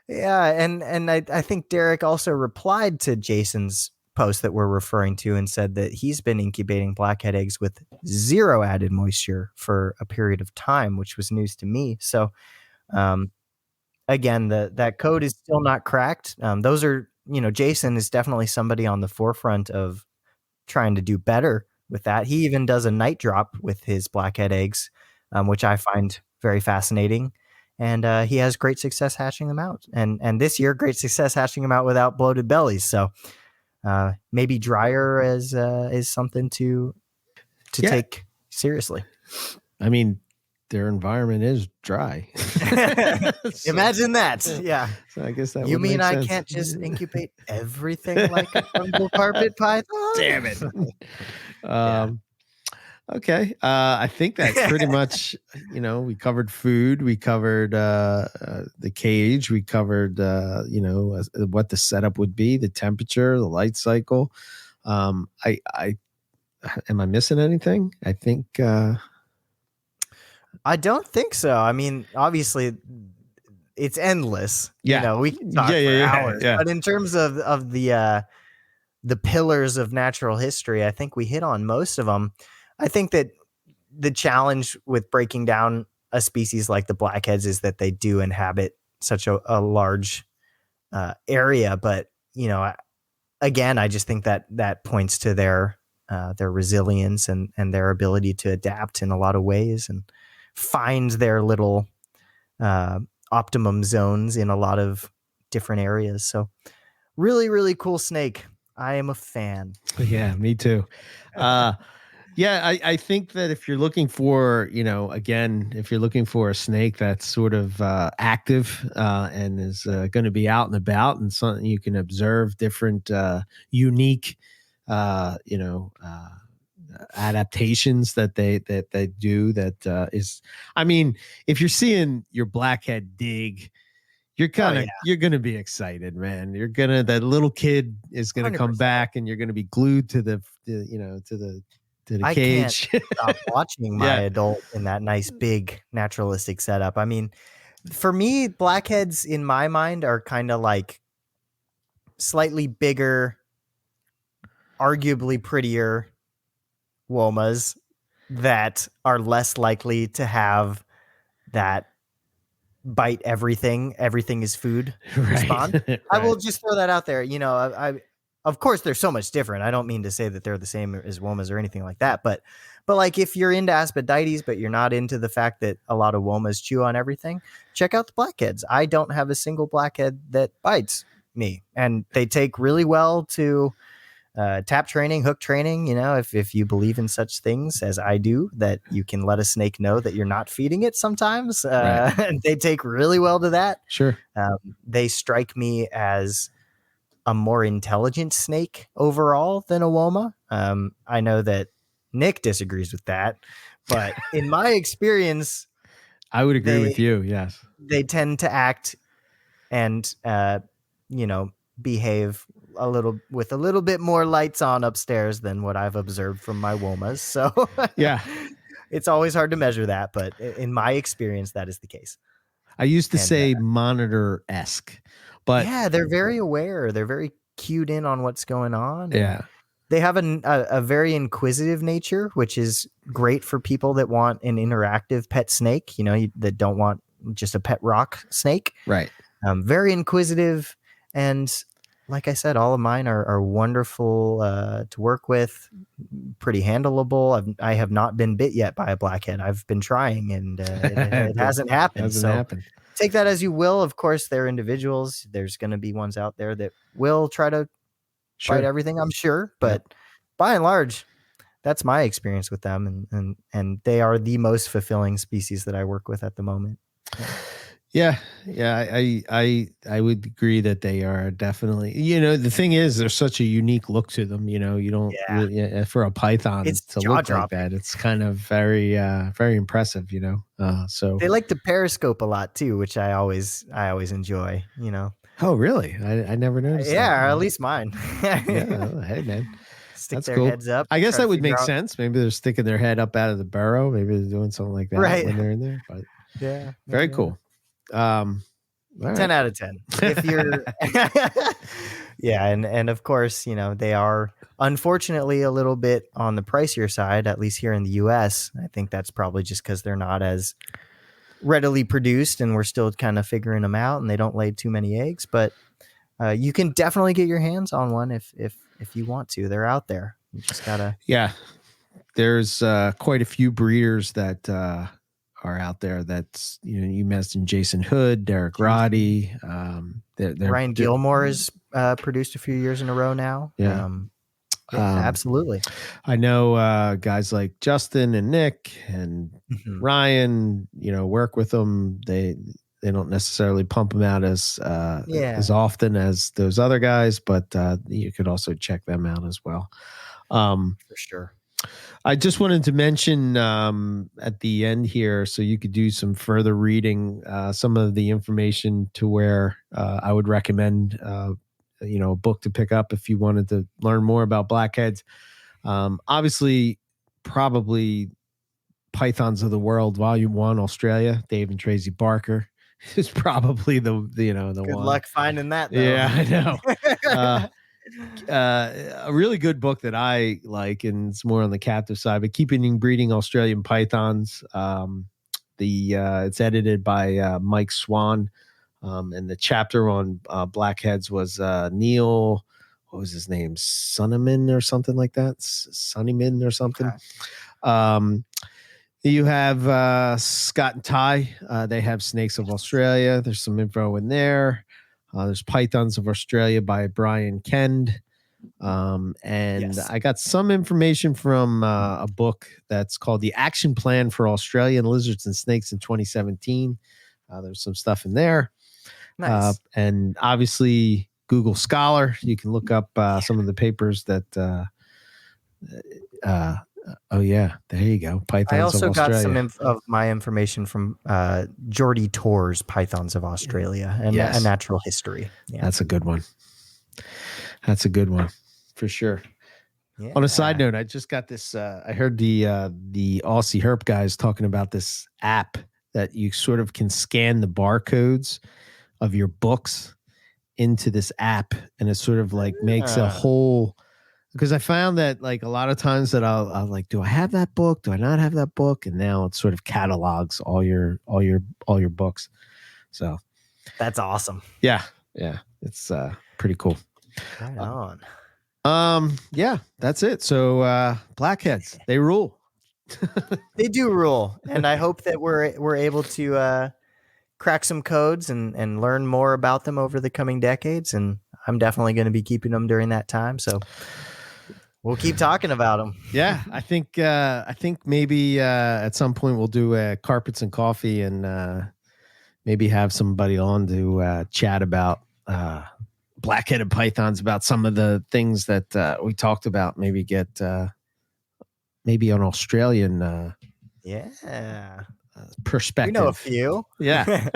yeah, and I think Derek also replied to Jason's post that we're referring to and said that he's been incubating blackhead eggs with zero added moisture for a period of time, which was news to me. So, again, that code is still not cracked. Those are, Jason is definitely somebody on the forefront of trying to do better with that. He even does a night drop with his blackhead eggs, which I find very fascinating. And he has great success hatching them out. And this year, great success hatching them out without bloated bellies. So maybe drier is something to Yeah. take seriously. I mean, their environment is dry. Imagine that. Yeah. So I guess that You would mean make I sense. can't just incubate everything like a fungal carpet python? Damn it. Yeah. Okay. I think that's pretty much, we covered food, we covered the cage, we covered, what the setup would be, the temperature, the light cycle. I am I missing anything? I think, I don't think so. I mean, obviously, it's endless. yeah. We can talk for hours. Yeah. But in terms of the pillars of natural history, I think we hit on most of them. I think that the challenge with breaking down a species like the blackheads is that they do inhabit such a large area. But again, I just think that points to their resilience and their ability to adapt in a lot of ways and find their little optimum zones in a lot of different areas. So really, really cool snake. I am a fan. Yeah, me too. Yeah, I think that if you're looking for, again, if you're looking for a snake that's sort of active and is going to be out and about and something you can observe different unique, uh, you know, uh, adaptations that they do is, I mean, if you're seeing your blackhead dig, Oh yeah, you're gonna be excited, man. That little kid is gonna come 100%. back, and you're gonna be glued to to the I can't cage. stop watching my Yeah, adult in that nice big naturalistic setup. I mean, for me, blackheads in my mind are kind of like slightly bigger, arguably prettier womas that are less likely to have that bite everything is food right, response. I will right, just throw that out there. Of course they're so much different. I don't mean to say that they're the same as womas or anything like that, but like if you're into Aspidites, but you're not into the fact that a lot of womas chew on everything, check out the blackheads. I don't have a single blackhead that bites me, and they take really well to tap training, hook training. If you believe in such things as I do, that you can let a snake know that you're not feeding it sometimes. right. They take really well to that. Sure. They strike me as a more intelligent snake overall than a woma. I know that Nick disagrees with that, but in my experience, I would agree with they you. Yes. they tend to act and you know behave a little bit more lights on upstairs than what I've observed from my womas. So Yeah. it's always hard to measure that, but in my experience, that is the case. I used to And say monitor-esque, but yeah, they're very aware. They're very cued in on what's going on, and yeah, they have a very inquisitive nature, which is great for people that want an interactive pet snake. That don't want just a pet rock snake. right. Very inquisitive, and like I said, all of mine are wonderful to work with, pretty handleable. I have not been bit yet by a blackhead. I've been trying, and it Good. hasn't happened. Hasn't So happened. take that as you will. Of course, they're individuals. There's going to be ones out there that will try to bite Sure. everything, I'm sure, Yep. but by and large, that's my experience with them, and they are the most fulfilling species that I work with at the moment. Yeah. Yeah, yeah, I would agree that they are definitely. The thing is, there's such a unique look to them. You don't Yeah, really, yeah, for a python it's to jaw look like dropping. that. It's kind of very, very impressive. So. They like to periscope a lot too, which I always enjoy. Oh, really? I never noticed that. Yeah, or at least mine. Yeah. Oh, hey, man, Stick that's their cool. heads up, I guess try to that would figure make out. sense. Maybe they're sticking their head up out of the burrow. Maybe they're doing something like that Right. when they're in there. But Yeah, very yeah. cool. Um, all 10 right. out of 10. If you're Yeah, and of course, they are unfortunately a little bit on the pricier side, at least here in the US. I think that's probably just because they're not as readily produced, and we're still kind of figuring them out, and they don't lay too many eggs. But you can definitely get your hands on one if you want to. They're out there. You just gotta. Yeah, there's quite a few breeders that are out there. That's you mentioned Jason Hood, Derek Mhm. Roddy. Ryan Gilmore has produced a few years in a row now. Yeah. Yeah, Um, absolutely. I know guys like Justin and Nick and Mhm. Ryan. Work with them. They don't necessarily pump them out as Yeah, often as those other guys, but you could also check them out as well. Um, for sure. I just wanted to mention at the end here, so you could do some further reading, some of the information to where I would recommend, a book to pick up if you wanted to learn more about blackheads. Obviously, probably Pythons of the World, Volume One, Australia. Dave and Tracy Barker is probably the Good one. luck finding that, though. Yeah, I know. Uh, a really good book that I like, and it's more on the captive side, but Keeping and Breeding Australian Pythons. It's edited by Mike Swan, and the chapter on blackheads was Neil. What was his name? Sunniman or something like that. Sunnyman or something. Okay. Um, you have Scott and Ty. They have Snakes of Australia. There's some info in there. There's Pythons of Australia by Brian Kend. And Yes. I got some information from a book that's called The Action Plan for Australian Lizards and Snakes in 2017. There's some stuff in there. Nice. And obviously, Google Scholar. You can look up some of the papers that. Oh yeah, there you go. I Pythons of also got some Australia. of my information from Geordie Torr's Pythons of Australia and a Yes. natural history. Yeah. That's a good one. That's a good one for sure. Yeah. On a side note, I just got this. I heard the Aussie Herp guys talking about this app that you sort of can scan the barcodes of your books into this app, and it sort of like makes a whole. Because I found that like a lot of times that I'll like, do I have that book? Do I not have that book? And now it sort of catalogs all your books. So that's awesome. Yeah, it's pretty cool. Right on. Yeah, that's it. So Blackheads, they rule. They do rule, and I hope that we're able to crack some codes and learn more about them over the coming decades. And I'm definitely going to be keeping them during that time. So we'll keep talking about them. Yeah, I think maybe at some point we'll do carpets and coffee and maybe have somebody on to chat about black-headed pythons, about some of the things that we talked about. Maybe get maybe an Australian perspective. We know a few. Yeah.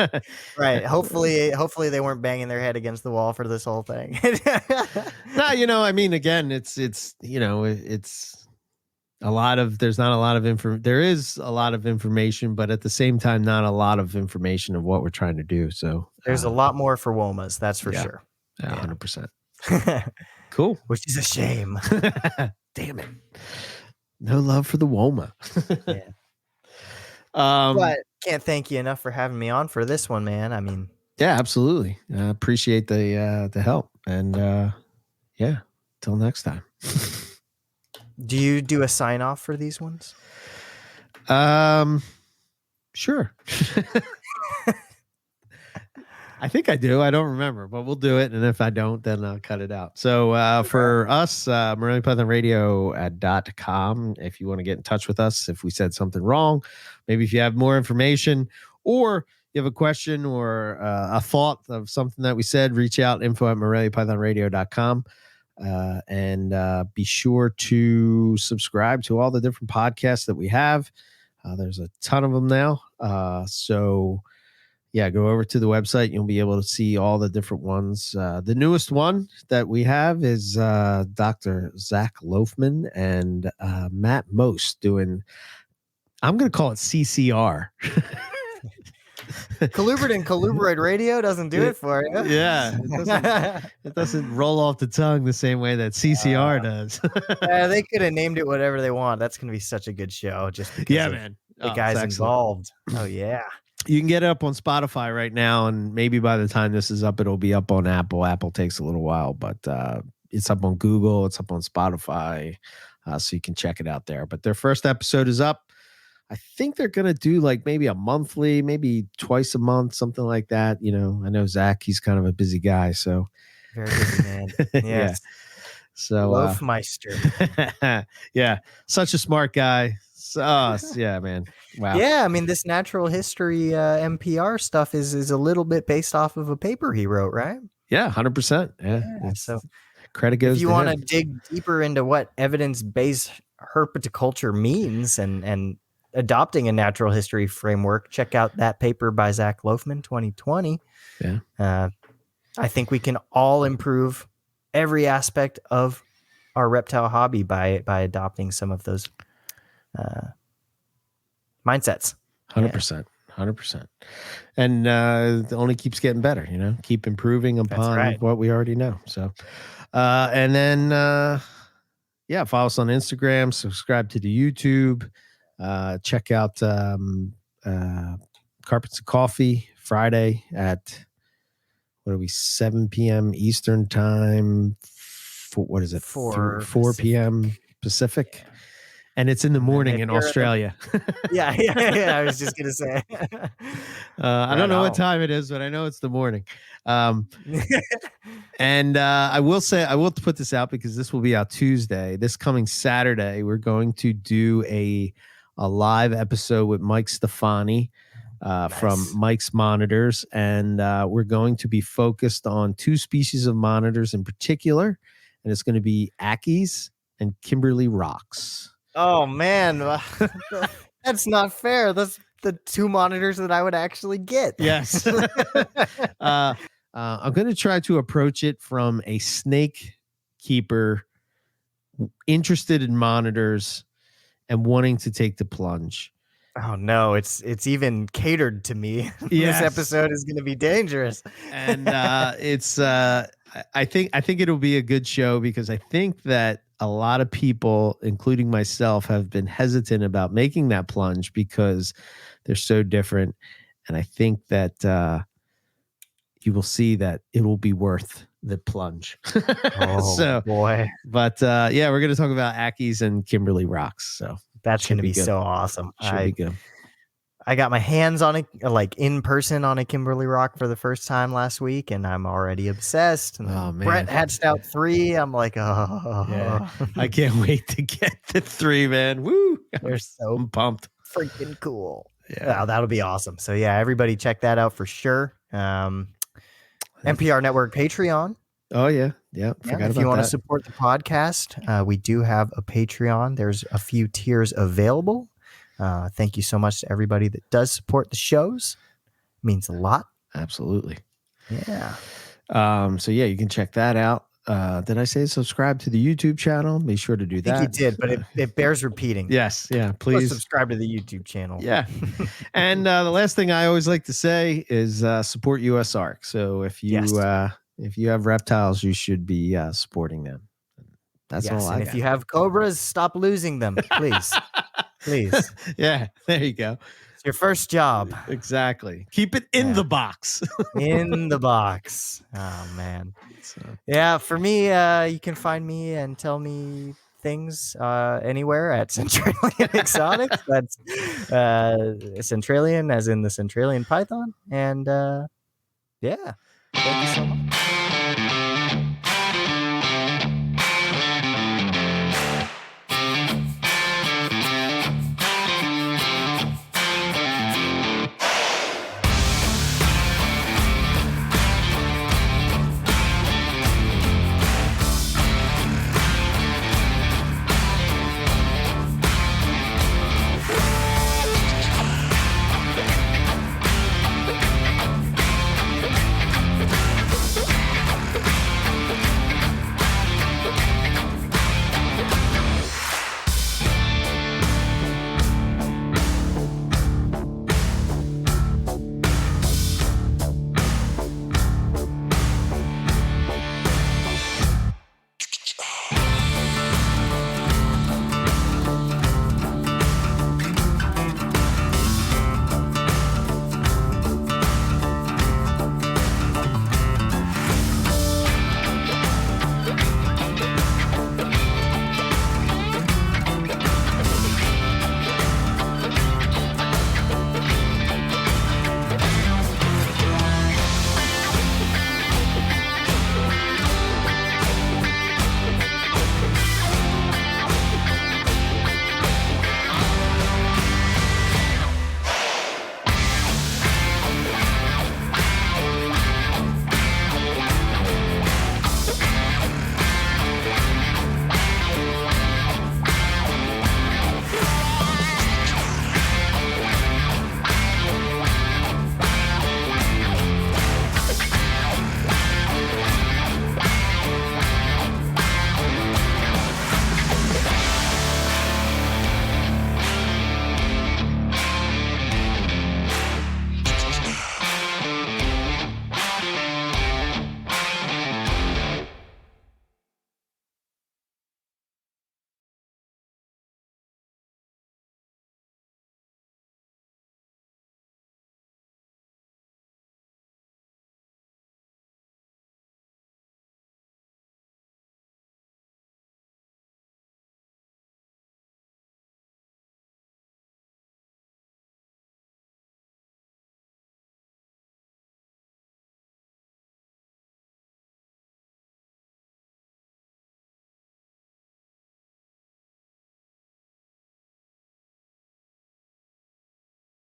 Right. Hopefully they weren't banging their head against the wall for this whole thing. No, I mean, again, it's a lot of, there's not a lot of information. There is a lot of information, but at the same time, not a lot of information of what we're trying to do. So there's a lot more for WOMAs. That's for sure. Yeah, 100%. Cool. Which is a shame. Damn it. No love for the WOMA. Yeah. But can't thank you enough for having me on for this one, man. I mean, yeah, absolutely. Appreciate the help, and yeah, till next time. Do you do a sign off for these ones? Sure. I think I do. I don't remember, but we'll do it. And if I don't, then I'll cut it out. So for us, MoreliaPythonRadio.com, if you want to get in touch with us, if we said something wrong, maybe if you have more information or you have a question or a thought of something that we said, reach out, info@MoreliaPythonRadio.com. And be sure to subscribe to all the different podcasts that we have. There's a ton of them now. So yeah, go over to the website. You'll be able to see all the different ones. The newest one that we have is Dr. Zach Loafman and Matt Most doing, I'm going to call it CCR. Colubrid and Colubroid Radio doesn't do it for you. Yeah, it doesn't roll off the tongue the same way that CCR does. They could have named it whatever they want. That's going to be such a good show just because man. The guys involved. Oh, yeah. You can get it up on Spotify right now, and maybe by the time this is up, it'll be up on Apple. Apple takes a little while, but it's up on Google. It's up on Spotify, so you can check it out there. But their first episode is up. I think they're going to do like maybe a monthly, maybe twice a month, something like that. You know, I know Zach, he's kind of a busy guy. So very busy, man. Yes. Yeah. So Loafmeister. Yeah. Such a smart guy. Yeah, man. Wow. Yeah. I mean, this natural history NPR stuff is a little bit based off of a paper he wrote, right? Yeah. 100%. Yeah. So credit goes if you to want him. to dig deeper into what evidence-based herpetoculture means and adopting a natural history framework, check out that paper by Zach Loafman, 2020. Yeah. I think we can all improve every aspect of our reptile hobby by adopting some of those mindsets. 100%. 100%. And it only keeps getting better, you know, keep improving upon what we already know. So, and then, follow us on Instagram, subscribe to the YouTube. Check out Carpets and Coffee Friday at 7 p.m. Eastern time. What is it? 4 p.m. Pacific. And it's in the And then morning if in you're in the Australia. yeah, I was just gonna say. I don't Right know what on. time it is, but I know it's the morning. And I will say, I will put this out because this will be out Tuesday. This coming Saturday, we're going to do a live episode with Mike Stefani from Nice. Mike's Monitors. And we're going to be focused on two species of monitors in particular. And it's going to be Ackies and Kimberly Rocks. Oh man, that's not fair. That's the two monitors that I would actually get. Yes. I'm going to try to approach it from a snake keeper interested in monitors and wanting to take the plunge. Oh no, it's even catered to me. This Yes. episode is going to be dangerous. And it's I think it'll be a good show because I think that a lot of people, including myself, have been hesitant about making that plunge because they're so different. And I think that you will see that it will be worth the plunge. Oh So, boy, but yeah, we're going to talk about Ackies and Kimberly Rocks. So that's going to be good. so awesome. Should be good. I got my hands on it, like in person on a Kimberly Rock for the first time last week, and I'm already obsessed. And Oh, man. Brett hatched out 3. I'm like, oh, yeah. I can't wait to get the 3, man. Woo! They're so I'm pumped. Freaking cool. Yeah, wow, that'll be awesome. So yeah, everybody check that out for sure. NPR Network Patreon. Oh yeah. If you want to support the podcast, we do have a Patreon. There's a few tiers available. Thank you so much to everybody that does support the shows. It means a lot. Absolutely. Yeah. So yeah, you can check that out. Did I say subscribe to the YouTube channel? Be sure to do that. I think you did, but it bears repeating. Yes. Yeah. Please subscribe to the YouTube channel. Yeah. And the last thing I always like to say is support US Arc. So if you have reptiles, you should be supporting them. That's all I got. If you have cobras, stop losing them, please. Please. Yeah, there you go. It's your first job. Exactly. Keep it in the box. In the box. Oh, man. Yeah, for me, you can find me and tell me things anywhere at Centralian Exotics. That's Centralian as in the Centralian Python. And yeah, thank you so much.